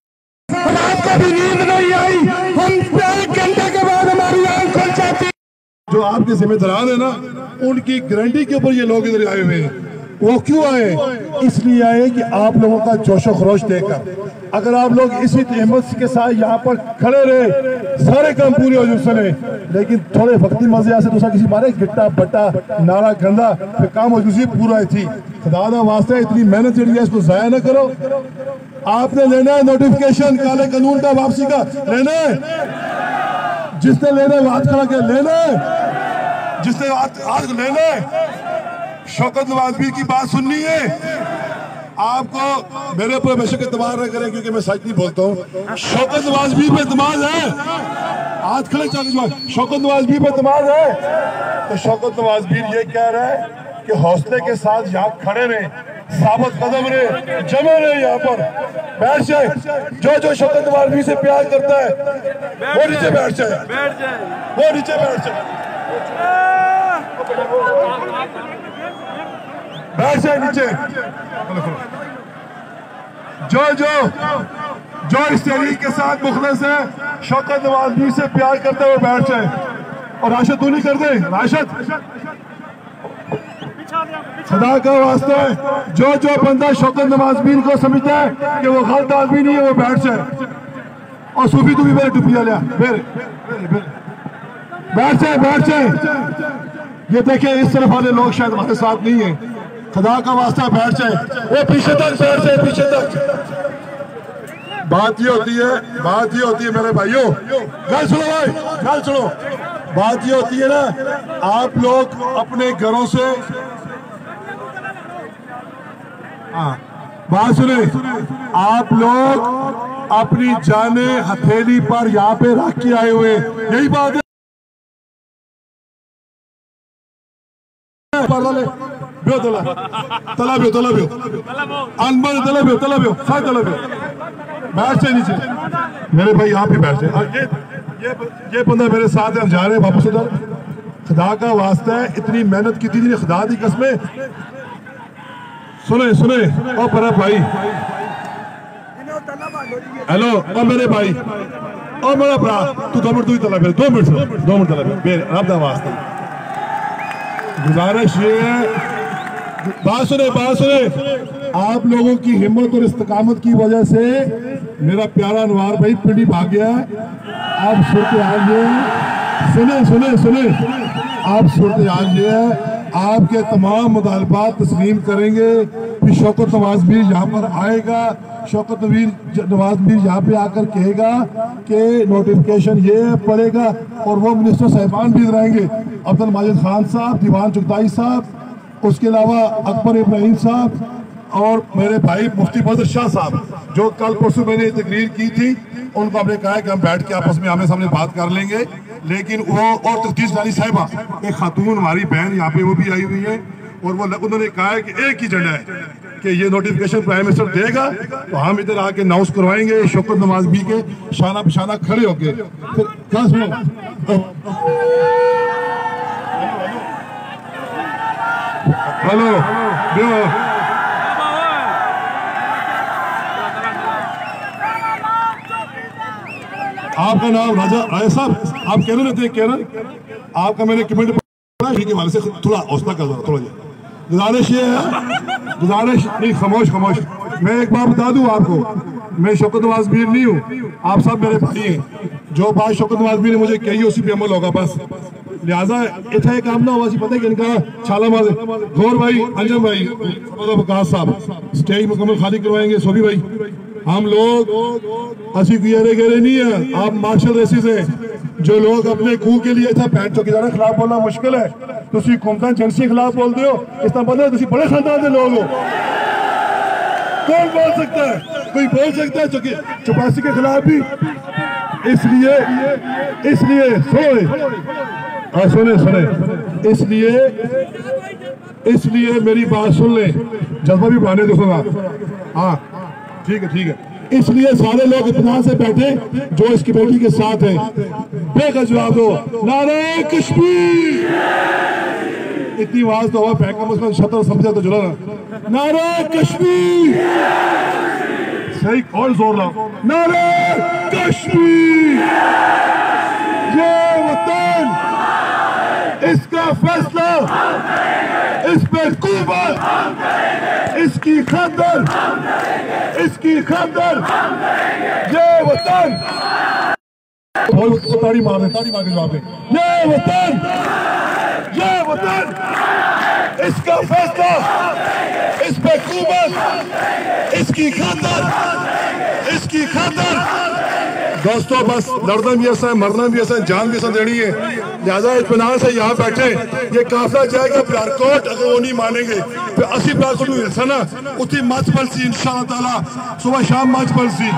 रात को भी नींद नहीं आई, हम 1 घंटे के बाद हमारी आंख खुल जाती। जो आपके जिम्मेदारान है ना, उनकी गारंटी के ऊपर ये लोग इधर आए हुए हैं। वो क्यों आए? इसलिए आए कि आप लोगों का जोशो खरोश देखकर। अगर आप लोग इसी हिम्मत के साथ यहाँ पर खड़े रहे, सारे काम पूरे हो जाए, लेकिन थोड़े वक्ती मजे से दूसरा किसी मारे गिट्टा बट्टा नारा गंदा फिर काम हो जाए पूरा थी। खुदा ना वास्ते इतनी मेहनत जड़ी है, इसको जाया ना करो। आपने लेना है नोटिफिकेशन काले कानून का, वापसी का लेना है। जिसने लेना है हाथ खड़ा के लेना है, जिसने हाथ लेना है। शौकत नवाज मीर की बात सुननी है आपको। मेरे ऊपर हमेशा एतबार न करें क्योंकि मैं सच नहीं बोलता हूँ। शौकत नवाज मीर पे एतमाद है हाथ खड़े चल शौकत नवाज भी पे इत्मीनान है। तो शौकत नवाज भी ये कह रहा है कि हौसले के साथ यहाँ खड़े रहे, साबित कदम रहे, जमे रहे, यहाँ पर बैठ जाए। जो शौकत नवाज भी से प्यार करता है वो नीचे बैठ जाए, वो नीचे बैठ जाए, बैठ जाए नीचे। जो इस तहरीक के साथ मुखलिस है, शौकत नवाज भी से प्यार करता है, वो बैठ जाए। और राशिद तू नहीं कर दे, राशिद खुदा का वास्ता है, जो बंदा शौकत नवाज बीन को समझता है कि वो गलत आदमी नहीं है, वो बैठ जाए। और सूफी तू भी मेरे टुपिया लिया, बैठ जाए। ये देखे इस तरफ वाले लोग शायद हमारे साथ नहीं है, खुदा का वास्ता बैठ जाए। वो पीछे तक बैठ जाए, पीछे तक। बात ये होती है मेरे भाइयों, गल सुनो भाई, गल सुनो। बात ये होती है ना, आप लोग अपने घरों से, बात सुने, आप लोग अपनी जाने हथेली पर यहाँ पे रख के आए हुए, यही बात है। बैठ से नीचे मेरे भाई, यहाँ पे बैठ जाए। ये बंदा मेरे साथ है, हम जा रहे हैं वापस उधर। खुदा का वास्ता है, इतनी मेहनत की थी, खुदा दी कसमें। सुने ओ पर भाई, हेलो ओ मेरे भाई, ओ मेरा भरा, तू 2 मिनट, तू ही तला फिर 2 मिनट तला फिर रब दा वास्ता। गुजारिश ये है, बात सुने, आप लोगों की हिम्मत और इस्तकामत की वजह से मेरा प्यारा अनवार भाई पिंडी भाग गया है। आप सूरत हाल ये सुने, आप सूरत हाल ये है, आपके तमाम मुतालबात तस्लीम करेंगे। फिर शौकत नवाज भी यहाँ पर आएगा, शौकत नवाज भी यहाँ पे आकर कहेगा कि नोटिफिकेशन ये पड़ेगा। और वो मिनिस्टर साहिबान भी रहेंगे, अब्दुल माजिद खान साहब, दीवान चुगताई साहब, उसके अलावा अकबर इब्राहिम साहब और मेरे भाई मुफ्ती बदर शाह साहब, जो कल परसों मैंने तकरीर की थी, उनको हमने कहा कि हम बैठ के आपस में आमने सामने बात कर लेंगे। लेकिन वो और तफ्तीश रानी साहिबा, एक खातून हमारी बहन यहाँ पे वो भी आई हुई है, और वो उन्होंने कहा है कि एक ही एजेंडा है कि ये नोटिफिकेशन प्राइम मिनिस्टर देगा तो हम इधर आके अनाउंस करवाएंगे, शौकत नवाज भी के शाना बिशाना खड़े होके। फिर क्या सुनो, हेलो, आपका नाम राजा राय साहब, आप कह रहे थे, आपका मैंने कमेंट के वाले से थोड़ा हौसला कर दो, थोड़ा गुजारिश ये है, गुजारिश नहीं, खामोश, मैं एक बात बता दूं आपको, मैं शौकत नवाज मीर नहीं हूँ, आप सब मेरे भाई हैं। जो बात शौकत नवाज मीर ने मुझे कही उसी पे अमल होगा बस। लिहाजा इतना एक काम ना हुआ, पता है कि इनका छाला मारे गौर भाई, अंजम भाई, वकास साहब स्टेज मुकम्मल खाली करवाएंगे। सोभी भाई, हम लोग असी गेरे नहीं है, आप मार्शल रेसिस है। जो लोग अपने खूह के लिए था पैंट चौकीदार खिलाफ बोलना मुश्किल है, तुम हुकूमत एजेंसी खिलाफ बोलते हो, इस तरह बंदे तुम बड़े खानदान के लोग हो। कौन बोल सकता है, कोई बोल सकता है चौपासी के खिलाफ भी। इसलिए सुने, इसलिए मेरी बात सुन ले, जज्बा भी बढ़ाने दूंगा। हाँ ठीक है। इसलिए सारे लोग इत्मीनान से बैठे जो इस कमेटी के साथ है, बेगल जवाब दो, नारे कश्मीर। इतनी आवाज तो हुआ फेंका, उसमें शतर समझा तो जुड़ा ना, नारे कश्मीर। सही, और जोर लाओ, नारे कश्मीर। ये वतन, इसका फैसला, इस पे हुकूमत, इसकी खातर, ये वतन, ताड़ी मार के जवाब दे, ये वतन, इसका फैसला, इस पे हुकूमत, इसकी खातर। दोस्तों बस लड़ना भी ऐसा है, मरना भी ऐसा है, जान भी ऐसा देनी है। लिहाजा इत्मीनान से यहाँ बैठे, ये काफिला जाएगा प्यारकोट, अगर वो नहीं मानेंगे फिर 80 प्यारकोट में हिस्सा ना उतनी मच पलसी, इंशाअल्लाह ताला सुबह शाम मच पलसी।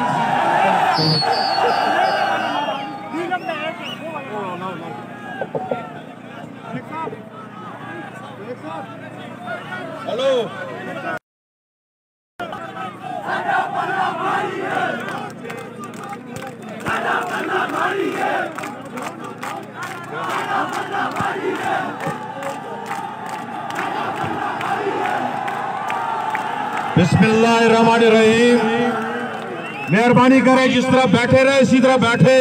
बिस्मिल्लाहिर्रहमानिर्रहीम। मेहरबानी करें, जिस तरह बैठे रहे इसी तरह बैठे।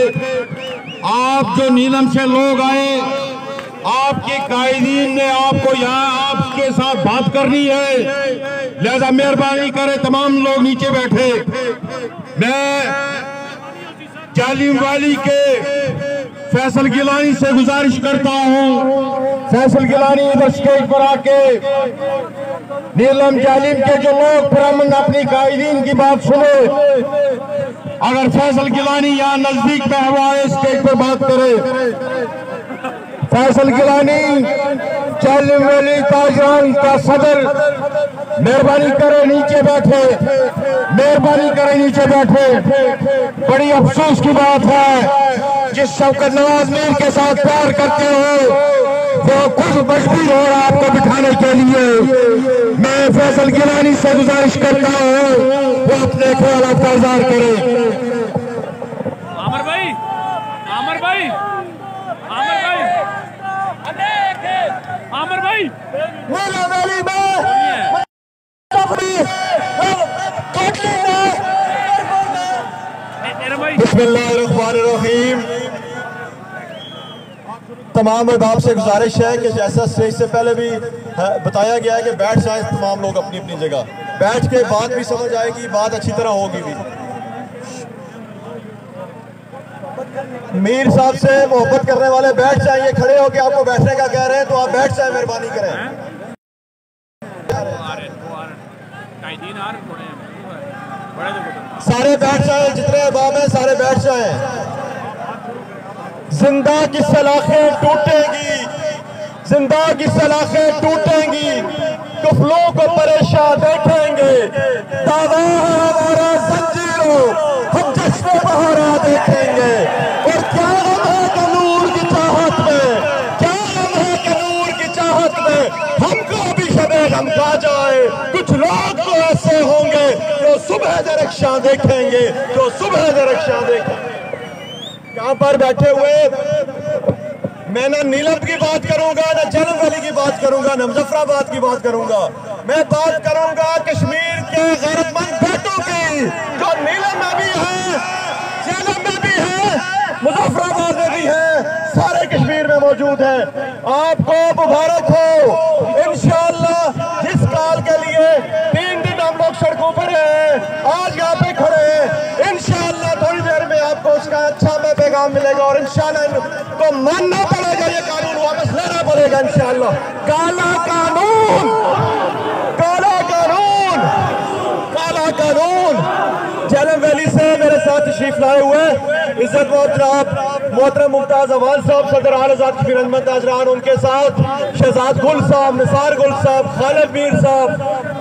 आप जो नीलम से लोग आए, आपके कायदीन ने आपको यहाँ आपके साथ बात करनी है, लिहाजा मेहरबानी करें तमाम लोग नीचे बैठे। मैं जालिम वाली के फैसल गिलानी से गुजारिश करता हूँ, फैसल गिलानी इधर स्टेज पर आके नीलम जालिम के जो लोग पुरअमन अपनी कायदीन की बात सुने। अगर फैसल गिलानी यहाँ नजदीक में हुआ है, स्टेज पर बात करे। फैसल गिलानी जालिम वाली ताजरान का सदर, मेहरबानी करे नीचे बैठे, मेहरबानी करे नीचे बैठे। बड़ी अफसोस की बात है, जिस शौकत नवाज मीर के साथ प्यार करते हो वो खुद मजबूर हो रहा आपको बिठाने के लिए। मैं फैसल गिलानी से गुजारिश करता हूँ वो अपने ख्यालात का इज़हार करे। आमर भाई, आमर भाई, आमर भाई, आमर भाई, बिस्मिल्लाहिर्रहमानिर्रहीम। तमाम अहबाब से गुजारिश है कि जैसा स्टेज से पहले भी बताया गया है कि बैठ जाए तमाम लोग अपनी अपनी जगह, बैठ के बात भी समझ आएगी, बात अच्छी तरह होगी भी। मीर साहब से मोहब्बत करने वाले बैठ जाइए, खड़े होकर आपको बैठने का कह रहे हैं तो आप बैठ जाए, मेहरबानी करें। सारे बैठ जाए, जितने अहबाब हैं सारे बैठ जाए। जिंदा की सलाखें टूटेंगी, जिंदा की सलाखें टूटेंगी, कुफलों को परेशान देखेंगे। दावा है हमारा जंजीरों, हम जश्न बहारा देखेंगे। और क्या हम है कि नूर की चाहत में, क्या हम है कि नूर की चाहत में हमको भी शबे गम खा जाए। कुछ लोग तो ऐसे होंगे जो सुबह दरख्शां देखेंगे, जो सुबह दरख्शां देखेंगे। यहाँ पर बैठे हुए मैं ना नीलम की बात करूंगा, ना जलम वली की बात करूंगा, ना मुजफ्फराबाद की बात करूंगा। मैं बात करूंगा कश्मीर के गैरतमंद बेटों की, जो नीलम में भी है, जलम में भी है, मुजफ्फराबाद में भी है, सारे कश्मीर में मौजूद है। आपको मुबारक हो। इंशाअल्लाह जिस काल के लिए 3 दिन हम लोग सड़कों पर हैं, आज यहाँ पे खड़े हैं, इंशाअल्लाह थोड़ी देर में आपको उसका अच्छा में पैगाम मिलेगा और इंशाअल्लाह इनको मानना पड़ेगा, ये कानून वापस लेना पड़ेगा इंशाअल्लाह। काला कानून, काला कानून, काला कानून। जालिम वैली से मेरे साथ तशरीफ लाए हुए इज्जत मोहतरम मुमताज अवान साहब, सदर आलजाद कबीर अहमद ताजरान, उनके साथ शहजाद गुल साहब, निसार गुल साहब, खालिद मीर साहब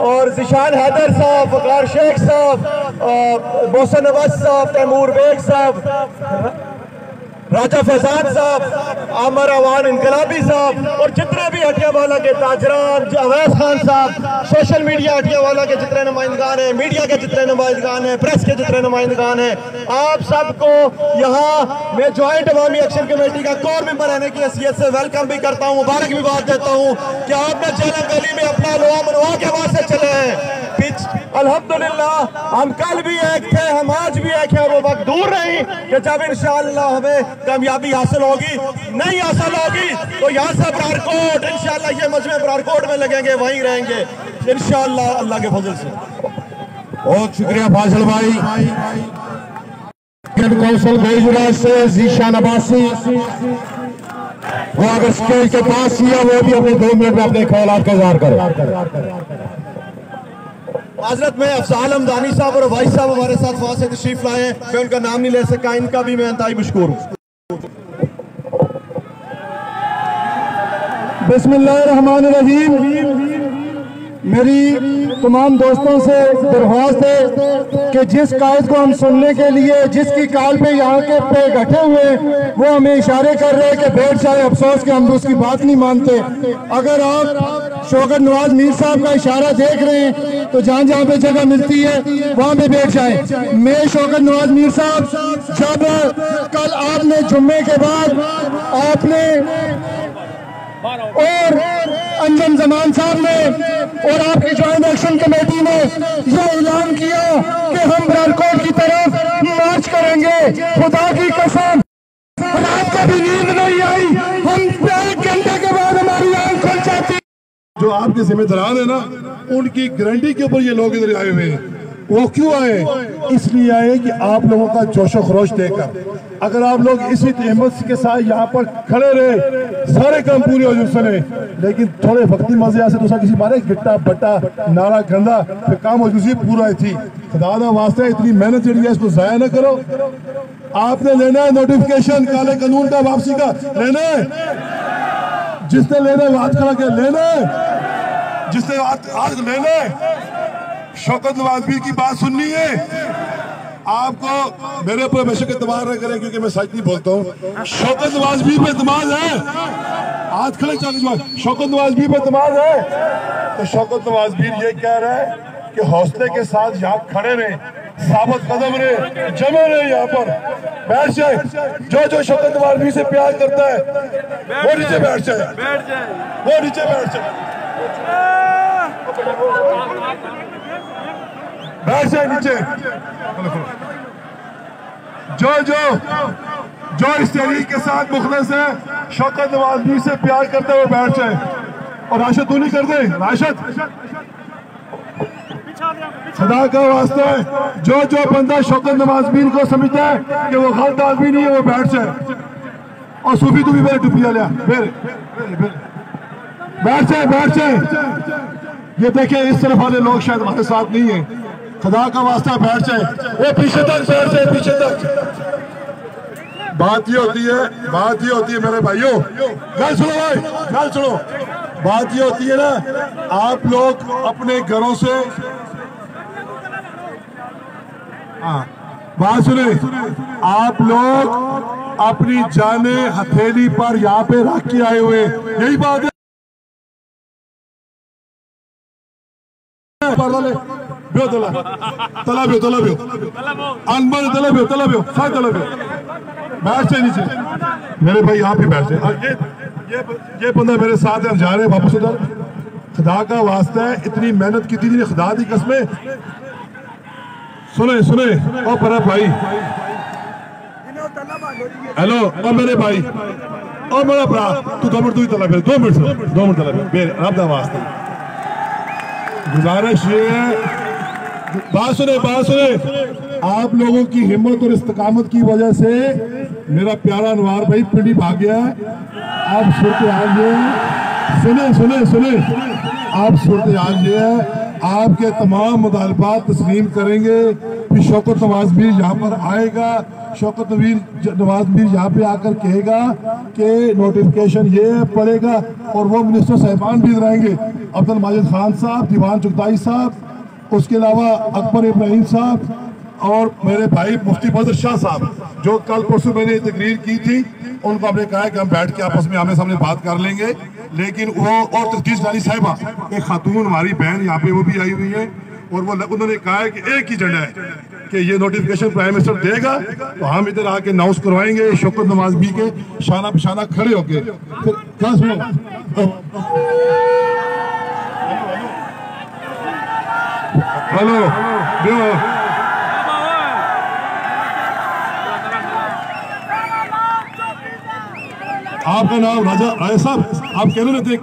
और जिशान हैदर साहब, वकार शेख साहब, मोहसन नवाज साहब, तैमूर बेग साहब, राजा फैजान साहब, आमर अवान इनकलाबी साहब और जितने भी हटियावाला के ताजरान, अवैस खान साहब, सोशल मीडिया हटियावाला के जितने नुमाइंदगान हैं, मीडिया के जितने नुमाइंदगान हैं, प्रेस के जितने नुमाइंदगान हैं, आप सबको यहाँ मैं ज्वाइंट अवामी एक्शन कमेटी का कोर मेंबर रहने की हैसियत से वेलकम भी करता हूँ, मुबारक भी बात देता हूँ कि आपने जालिम वैली में अपना लोहा मनवा के वहां से चले हैं। अल्हम्दुलिल्लाह हम कल भी एक थे, हम आज भी एक हैं। वो वक्त दूर नहीं कि जब इंशाअल्लाह हमें कामयाबी हासिल होगी, नहीं हासिल होगी तो यहाँ से बरारकोट, इंशाअल्लाह ये मजमे बरारकोट में लगेंगे, वहीं रहेंगे इंशाअल्लाह अल्लाह के फजल से। बहुत शुक्रिया फाजिल भाई। कौशल बेजुरा से जीशान अब्बासी, वो अगर स्टेज के पास ही है वो भी अपने 2 मिनट में अपने ख्यालात का इज़हार करें। हजरत में अफजाल हमदानी साहब और भाई साहब हमारे साथ वहां से तशरीफ लाए हैं, मैं उनका नाम नहीं ले सका, इनका भी मैं इंतहाई मशकूर हूँ। बिस्मिल्लाहिर्रहमानिर्रहीम। मेरी तमाम दोस्तों से दरख्वास्त है कि जिस कायद को हम सुनने के लिए जिसकी काल पे यहाँ के पे बैठे हुए वो हमें इशारे कर रहे हैं कि बैठ जाए। अफसोस कि हम उसकी बात नहीं मानते। अगर आप शौकत नवाज मीर साहब का इशारा देख रहे हैं तो जहाँ जहाँ पे जगह मिलती है वहाँ पे बैठ जाए। मैं शौकत नवाज मीर साहब, जब कल आपने जुम्मे के बाद आपने और अंजम जमान साहब ने और आपकी ज्वाइंट एक्शन कमेटी ने यह ऐलान किया कि हम ब्रारकोट की तरफ मार्च करेंगे, खुदा की कसम रात को भी नींद नहीं आई, हम 1 घंटे के बाद हमारी आंख खुल जाती। जो आपके जिम्मेदारान है ना, उनकी गारंटी के ऊपर ये लोग इधर आए हुए हैं। वो क्यों आए? इसलिए आए कि आप लोगों का जोशो खरोश देखकर। अगर आप लोग इसी हिम्मत के साथ यहाँ पर खड़े रहे, सारे काम पूरे हो जाए, लेकिन थोड़े वक्ती मजे से दूसरा किसी मारे गिट्टा बट्टा नारा गंदा फिर काम हो जाए पूरा थी। खुदा ना वास्ते इतनी मेहनत जड़ी है, इसको जाया ना करो। आपने लेना है नोटिफिकेशन काले कानून का वापसी का, लेना है। जिसने लेना है हाथ खड़ा के लेना है, जिसने हाथ लेना है। शौकत नवाज मीर की बात सुननी है। आपको मेरे ऊपर हमेशा एतबार न करें क्योंकि मैं सच नहीं बोलता हूँ। शौकत नवाज मीर पे एतमाद है, हाथ खड़े शौकत नवाज मीर पे एतमाद है। तो शौकत नवाज मीर ये कह रहा है कि हौसले के साथ यहाँ खड़े रहे, साबित कदम रहे, जमे रहे, यहाँ पर बैठ जाए। जो शौकत नवाज मीर से प्यार करता है वो नीचे बैठ जाए, वो नीचे बैठ जाए, बैठ जाए नीचे। जो इस तहरीक के साथ मुखलिस है, शौकत नवाज मीर से प्यार करते हुए बैठ जाए। और राशिद तू नहीं कर दे, राशिद खुदा का वास्ता है। जो बंदा शौकत नवाज मीर को समझता है कि वो गलत आदमी नहीं है, वो बैठ जाए। और सूफी तू भी मेरे टुपिया लिया, बैठ जाए। ये देखें इस तरफ वाले लोग शायद हमारे साथ नहीं है। खुदा का वास्ता बैठ जाए, वो पीछे तक बैठ जाए, पीछे तक। बात ये होती है मेरे भाइयों, गल सुनो भाई, गल सुनो। बात ये होती है ना, आप लोग अपने घरों से, बात सुने, आप लोग अपनी जाने हथेली पर यहाँ पे रख के आए हुए, यही बात है। बैठ जाए नीचे मेरे भाई, आप ही बैठ जाए। ये बंदा मेरे साथ है, हम जा रहे हैं वापस उधर। खुदा का वास्ता है, इतनी मेहनत की थी खुदा दी कसमें। सुने ओ पर भाई, हेलो ओ मेरे भाई, ओ मेरा भरा, तू 2 मिनट तू ही तला फिर, 2 मिनट तला फिर रब दा वास्ता। गुजारिश ये है, बात सुने, आप लोगों की हिम्मत और इस्तकामत की वजह से मेरा प्यारा अनवार भाई पिंडी भाग गया। आप सूरत हाल ये सुने, आप सूरत हाल ये है, आपके तमाम मुतालबात तस्लीम करेंगे। फिर शौकत नवाज मीर यहाँ पर आएगा, शौकत नवाज मीर यहाँ पे आकर कहेगा कि नोटिफिकेशन ये पड़ेगा। और वो मिनिस्टर साहिबान भी रहेंगे, अब्दुल माजिद खान साहब, दीवान चुगताई साहब, उसके अलावा अकबर इब्राहिम साहब और मेरे भाई मुफ्ती बदर शाह साहब, जो कल परसों मैंने तकरीर की थी, उनको हमने कहा कि हम बैठ के आपस में आमने सामने बात कर लेंगे। लेकिन वो और तफ्तीश जानी साहिबा, एक खातून हमारी बहन यहाँ पे वो भी आई हुई है, और वो उन्होंने कहा है कि एक ही एजेंडा है कि ये नोटिफिकेशन प्राइम मिनिस्टर देगा तो हम इधर आके अनाउंस करवाएंगे शौकत नवाज मीर के शाना बिशाना खड़े होके। फिर क्या सुनो, हेलो आपका नाम राजा साहब, आप कह रहे थे,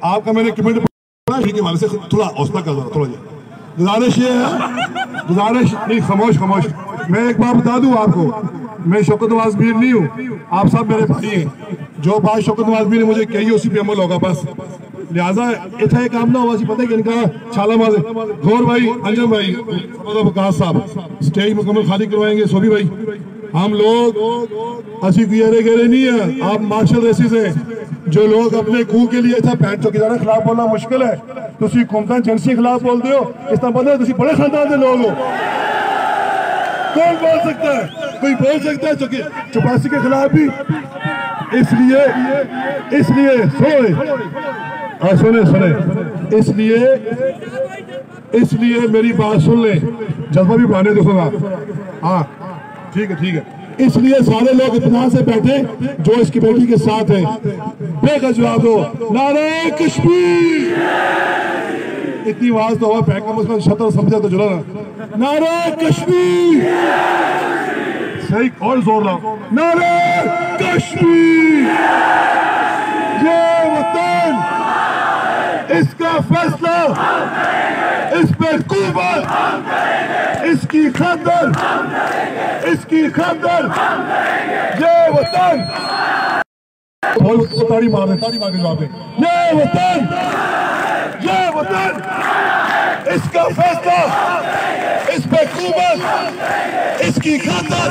आपका मैंने कमेंट के वाले से थोड़ा हौसला कर दो, थोड़ा गुजारिश ये है, गुजारिश नहीं, खामोश। मैं एक बात बता दूं आपको, मैं शौकत नवाज मीर नहीं हूँ, आप सब मेरे भाई हैं। जो बात शौकत नवाज मीर ने मुझे कही उसी पे अमल होगा बस। लिहाजा इतना एक काम ना हुआ, पता है कि इनका छाला मार गौर भाई, अंजम भाई, वकास साहब स्टेज मुकम्मल खाली करवाएंगे। सोभी भाई, हम लोग असी गेरे नहीं है, आप मार्शल रेसिस है। जो लोग अपने खूह के लिए था पैंट चौकीदार के खिलाफ बोलना मुश्किल है, तुम हुकूमत एजेंसी के खिलाफ बोलते हो, इस तरह बोलते हो, बड़े खानदान के लोग हो। कौन बोल सकता है? कोई बोल सकता है चौपासी के खिलाफ भी। इसलिए सोए सुने इसलिए मेरी बात सुन ले, जज्बा भी बढ़ाने देखूंगा। हाँ ठीक है। इसलिए सारे लोग इत्मीनान से बैठे जो इस कमेटी के साथ हैं, बेका जवाब दो, नारे कश्मीर। इतनी आवाज तो हुआ फेंका उसमें शतर समझा तो जुड़ा ना, नारे कश्मीर। सही और जोर लाओ, नारे कश्मीर। ये वतन, इसका फैसला, इस पे हुकूमत, इसकी खातर, ये वतन। ताड़ी मार जवाब दे, ये वतन, इसका फैसला, इस पे हुकूमत, इसकी खातर।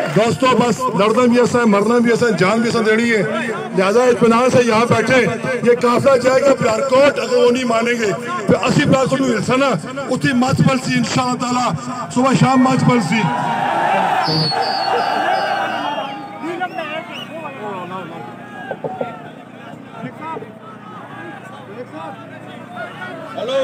दोस्तों बस लड़ना भी ऐसा है, मरना भी ऐसा है, जान भी ऐसा देनी है। लिहाजा इत्मीनान से यहाँ बैठे, ये काफिला जाएगा प्यारकोट। अगर वो नहीं मानेंगे तो 80 प्यारकोट में हिस्सा ना उसी मच पलसी इंशाअल्लाह ताला, सुबह शाम मच पलसी। हेलो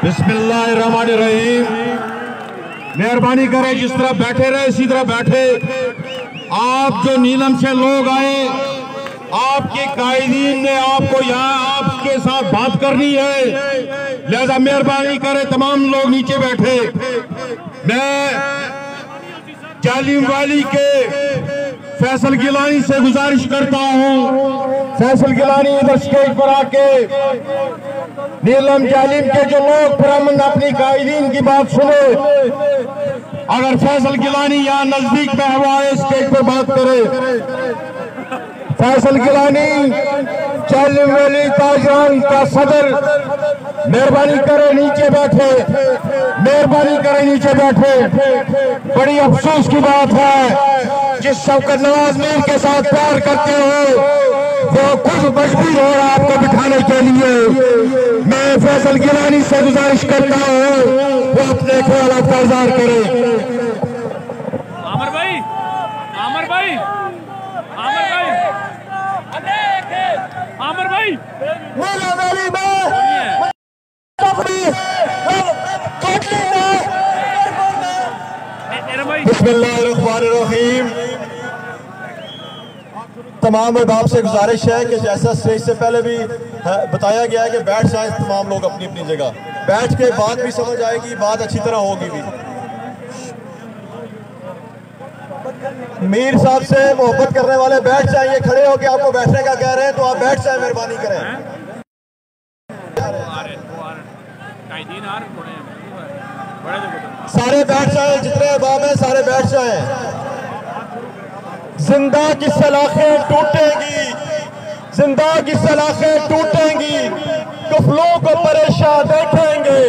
बिस्मिल्लाहिर्रहमानिर्रहीम। मेहरबानी करें, जिस तरह बैठे रहे इसी तरह बैठे। आप जो नीलम से लोग आए, आपके कायदीन ने आपको यहाँ आपके साथ बात करनी है, लिहाजा मेहरबानी करें तमाम लोग नीचे बैठे। मैं जालिम वाली के फैसल गिलानी से गुजारिश करता हूँ, फैसल गिलानी इधर स्टेज पर आके नीलम जालिम के जो लोग पुरअमन अपनी कायदीन की बात सुने। अगर फैसल गिलानी यहाँ नजदीक में हुआ है, स्टेज पर बात करे। फैसल गिलानी जालिम वाली ताजरान का सदर, मेहरबानी करे नीचे बैठे, बड़ी अफसोस की बात है, जिस शौकत नवाज मीर के साथ प्यार करते हो वो खुद मजबूर हो रहा है आपको बिठाने के लिए। मैं फैसल गिलानी से गुजारिश करता हूँ वो अपने ख्यालात का इज़हार करे। आमर भाई बिस्मिल्लाहिर्रहमानिर्रहीम। तमाम अहबाब से गुजारिश है कि जैसा स्टेज से पहले भी बताया गया है कि बैठ जाए तमाम लोग अपनी अपनी जगह, बैठ के बात भी समझ आएगी, बात अच्छी तरह होगी भी। मीर साहब से मोहब्बत करने वाले बैठ जाइए, खड़े होकर आपको बैठने का कह रहे हैं तो आप बैठ जाए, मेहरबानी करें। सारे बैठ जाए, जितने अहबाब हैं सारे बैठ जाए। जिंदा की सलाखें टूटेंगी, कुफलों को परेशान देखेंगे।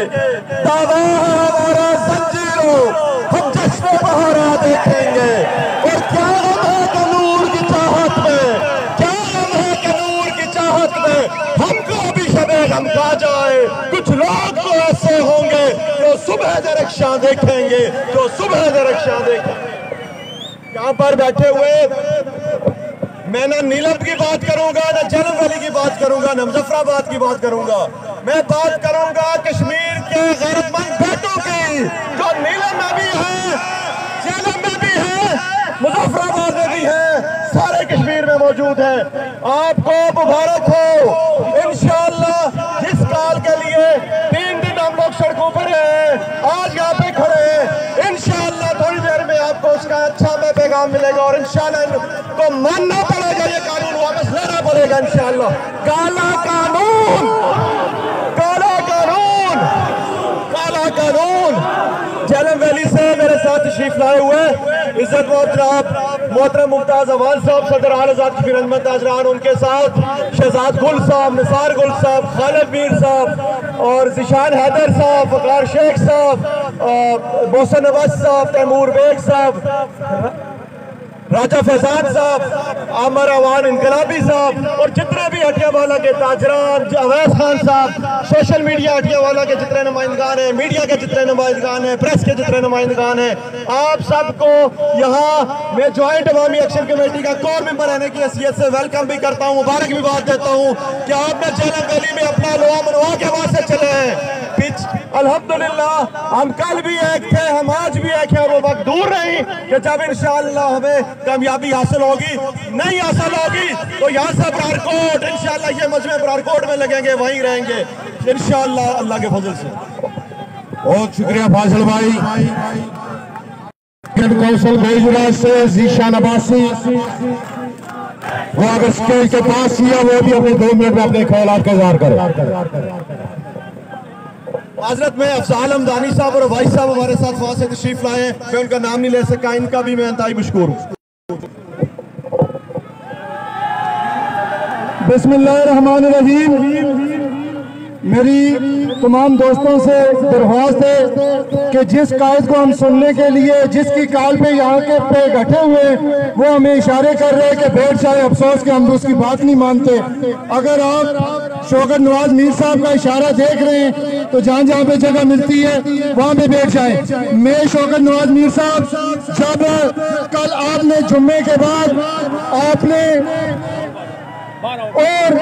दावा है हमारा जंजीरों, हम जश्न बहारा देखेंगे। और क्या गम है कि नूर की चाहत में, हमको भी शबे गम खा जाए। कुछ लोग तो ऐसे होंगे जो सुबह दरख्शां देखेंगे, यहाँ पर बैठे हुए मैं ना नीलम की बात करूंगा, ना जलन वाली की बात करूंगा, ना मुजफ्फराबाद की बात करूंगा। मैं बात करूंगा कश्मीर के गैरतमंद बेटों की, जो नीलम में भी है, जलन में भी है, मुजफ्फराबाद में भी है, सारे कश्मीर में मौजूद है। आपको मुबारक हो। इंशाअल्लाह जिस काल के लिए 3 दिन हम लोग सड़कों पर हैं, आज यहाँ पे खड़े हैं, इंशाअल्लाह थोड़ी देर में आपको उसका अच्छा में पैगाम मिलेगा और इंशाअल्लाह इनको मानना पड़ेगा, ये कानून वापस लेना पड़ेगा इंशाअल्लाह। काला कानून जालिम वैली से मेरे साथ तशरीफ लाए हुए इज्जत मोहतरम मुमताज अवान साहब, सदर आज़ाद कश्मीर अजमत ताजरान, उनके साथ शहजाद गुल साहब, निसार गुल साहब, खालिद मीर साहब और जिशान हैदर साहब, वकार शेख साहब, मोहसन नवाज साहब, तैमूर बेग साहब, राजा फैजान साहब, आमर अवान इनकलाबी साहब और जितने भी हटियावाला के ताजरान, अवैस खान साहब, सोशल मीडिया हटियावाला के जितने नुमाइंदगान हैं, मीडिया के जितने नुमाइंदगान हैं, प्रेस के जितने नुमाइंदगान हैं, आप सबको यहाँ मैं ज्वाइंट अवामी एक्शन कमेटी का कोर मेंबर रहने की हैसियत से वेलकम भी करता हूँ, मुबारक भी बात देता हूँ कि आपने जेलम वैली में अपना लोहा मनवा के वहां से चले हैं। अल्हम्दुलिल्लाह हम कल भी एक थे, हम आज भी एक हैं। वो वक्त दूर नहीं कि जब इंशाअल्लाह हमें कामयाबी हासिल होगी, नहीं हासिल होगी तो यहाँ से बरारकोट इंशाअल्लाह ये मजमे बरारकोट में लगेंगे, वहीं रहेंगे इंशाअल्लाह अल्लाह के फजल से। बहुत शुक्रिया फाजिल भाई। कौशल बेजुराज से जीशान अब्बासी वो अगर स्टेज के पास ही है वो भी अपने 2 मिनट में अपने ख्यालात का इज़हार करें। हजरत में अफजाल हमदानी साहब और भाई साहब हमारे साथ वहां से तशरीफ लाए, मैं उनका नाम नहीं ले सका, इनका भी मैं इंतहाई मशकूर हूँ। बिस्मिल्लाहिर्रहमानिर्रहीम। मेरी तमाम दोस्तों से दरख्वास्त है कि जिस कायद को हम सुनने के लिए जिसकी काल पे यहाँ के पे घटे हुए वो हमें इशारे कर रहे हैं कि बैठ जाए, अफसोस कि हम उसकी बात नहीं मानते। अगर आप शौकत नवाज मीर साहब का इशारा देख रहे हैं तो जहाँ जहाँ पे जगह मिलती है वहाँ पे बैठ जाए। मैं शौकत नवाज मीर साहब, जब कल आपने जुम्मे के बाद आपने और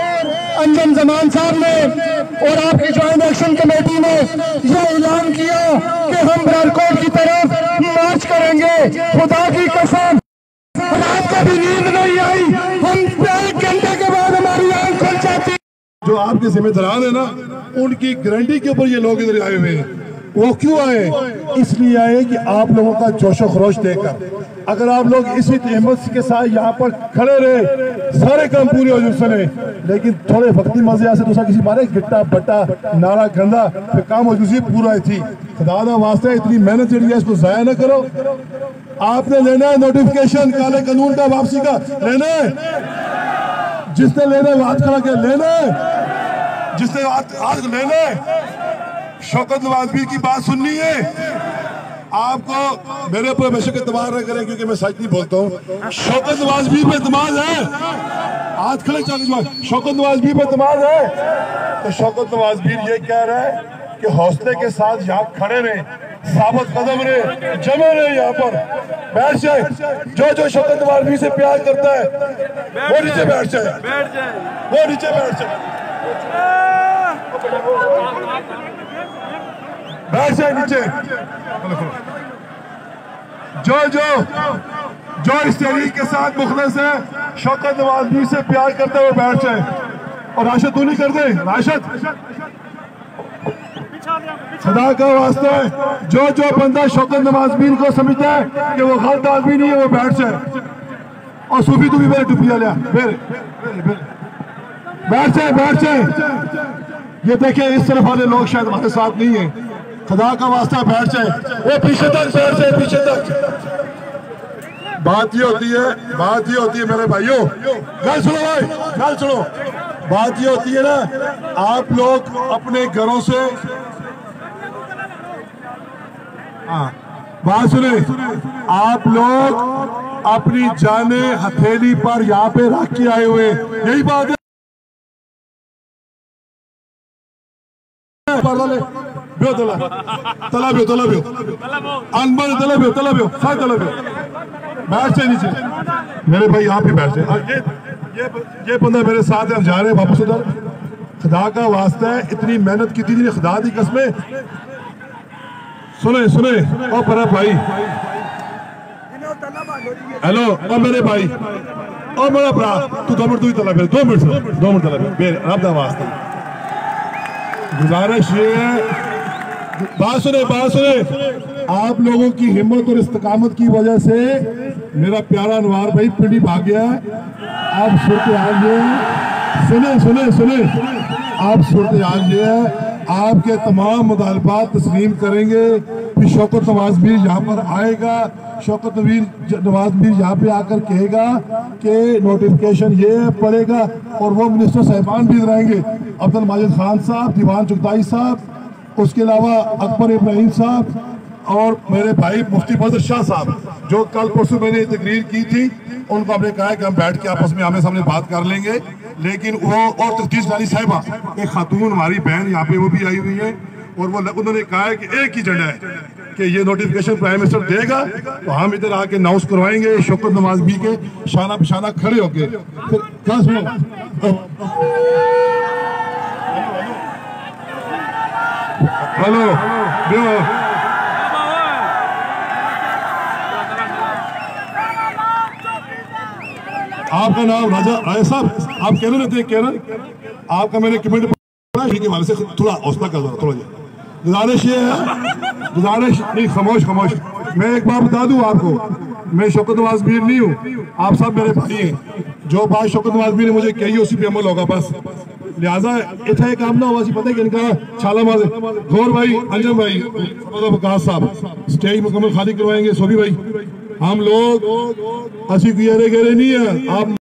अंजम जमान साहब ने और आपकी ज्वाइंट एक्शन कमेटी ने यह ऐलान किया कि हम बरारकोट की तरफ मार्च करेंगे, खुदा की कसम रात को भी नींद नहीं आई, हम 1 घंटे के बाद हमारी आंख खुल जाती। जो आपके जिम्मेदारान है ना, उनकी गारंटी के ऊपर ये लोग इधर आए हुए हैं। वो क्यों आए? इसलिए आए कि आप लोगों का जोशो खरोश देखकर। अगर आप लोग इसी हिम्मत के साथ यहाँ पर खड़े रहे, सारे काम पूरे हो सुने, लेकिन थोड़े वक्ती मजे से दूसरा किसी मारे गिट्टा बट्टा नारा गंदा फिर काम हो पूरा थी। खुदा ना वास्ते इतनी मेहनत जड़ी है, इसको जाया ना करो। आपने लेना है नोटिफिकेशन काले कानून का, वापसी का लेना है। जिसने लेना है हाथ खड़ा के लेना है, जिसने हाथ लेना है। शौकत नवाज मीर की बात सुननी है आपको। मेरे ऊपर हमेशा एतबार न करें क्योंकि मैं सच नहीं बोलता हूँ। शौकत नवाज मीर पे एतमाद है, हाथ खड़े चल। शौकत नवाज मीर पे एतमाद है तो शौकत नवाज मीर ये कह रहा है कि हौसले के साथ यहाँ खड़े रहे, साबित कदम रहे, जमे रहे, यहाँ पर बैठ जाए। जो शौकत नवाज मीर से प्यार करता है वो नीचे बैठ जाए, वो नीचे बैठ जाए, बैठ जाए नीचे। जो इस तहरीक के साथ मुखलिस है, शौकत नवाज मीर से प्यार करते हुए बैठ जाए। और राशद तू नहीं कर दे, राशद खुदा का वास्ता है। जो बंदा शौकत नवाज मीर को समझता है कि वो गलत आदमी नहीं है, वो बैठ जाए। और सूफी तू भी मेरे टुपिया लिया, फिर बैठ जाए। ये देखिए इस तरफ वाले लोग शायद हमारे साथ नहीं है, खुदा का वास्ता बैठ जाए। वो पीछे तक बैठ जाए, पीछे तक। बात ये होती है मेरे भाइयों, गल सुनो भाई, गल सुनो। बात ये होती है ना, आप लोग अपने घरों से, बात सुने, आप लोग अपनी जाने हथेली पर यहाँ पे रख के आए हुए, यही बात है। बैठ जाए नीचे मेरे भाई, आप ही बैठ जाए। ये बंदा मेरे साथ है, हम जा रहे हैं वापस उधर। खुदा का वास्ता है, इतनी मेहनत की थी, खुदा दी कसमें। सुने ओ पर भाई, हेलो ओ मेरे भाई, ओ मेरा भरा, तू 2 मिनट तू ही तला, फिर 2 मिनट तला फिर आपका वास्ता। गुजारिश ये है, बात सुने, आप लोगों की हिम्मत और इस्तकामत की वजह से मेरा प्यारा अनवार भाई पिंडी भाग गया। आप सूरत हाल ये सुने, आप सूरत हाल ये है, आपके तमाम मुतालबात तस्लीम करेंगे। फिर शौकत नवाज मीर यहाँ पर आएगा, शौकत नवाज मीर यहाँ पे आकर कहेगा कि नोटिफिकेशन ये पड़ेगा, और वो मिनिस्टर साहिबान भी रहेंगे, अब्दुल माजिद खान साहब, दीवान चुगताई साहब, उसके अलावा अकबर इब्राहिम साहब, और मेरे भाई मुफ्ती बदर शाह साहब जो कल परसों मैंने तकरीर की थी, उनको हमने कहा है कि हम बैठ के आपस में आमने सामने बात कर लेंगे। लेकिन वो और तफ्तीश रानी साहिबा एक खातून हमारी बहन यहाँ पे वो भी आई हुई है, और वो उन्होंने कहा है कि एक ही एजेंडा है कि ये नोटिफिकेशन प्राइम मिनिस्टर देगा तो हम इधर आके अनाउंस करवाएंगे शौकत नवाज़ भी के शाना बिशाना खड़े होके। फिर क्या सुनो, हेलो आपका नाम राजा आए साहब, आप कह रहे थे केरल, आपका मैंने कमेंट के वाले से थोड़ा हौसला कर दो, थोड़ा गुजारिश ये है, गुजारिश नहीं, खामोश खामोश। मैं एक बात बता दूं आपको, मैं शौकत नवाज़ मीर नहीं हूँ, आप सब मेरे भाई हैं। जो बात शौकत नवाज़ मीर ने मुझे कही उसी पे अमल होगा बस। लिहाजा इतना एक काम ना हुआ, पता है कि इनका छाला मार गौर भाई, अंजम भाई, वकास साहब स्टेज मुकम्मल खाली करवाएंगे। सोभी भाई, हम लोग असी गेरे गेरे नहीं है, आप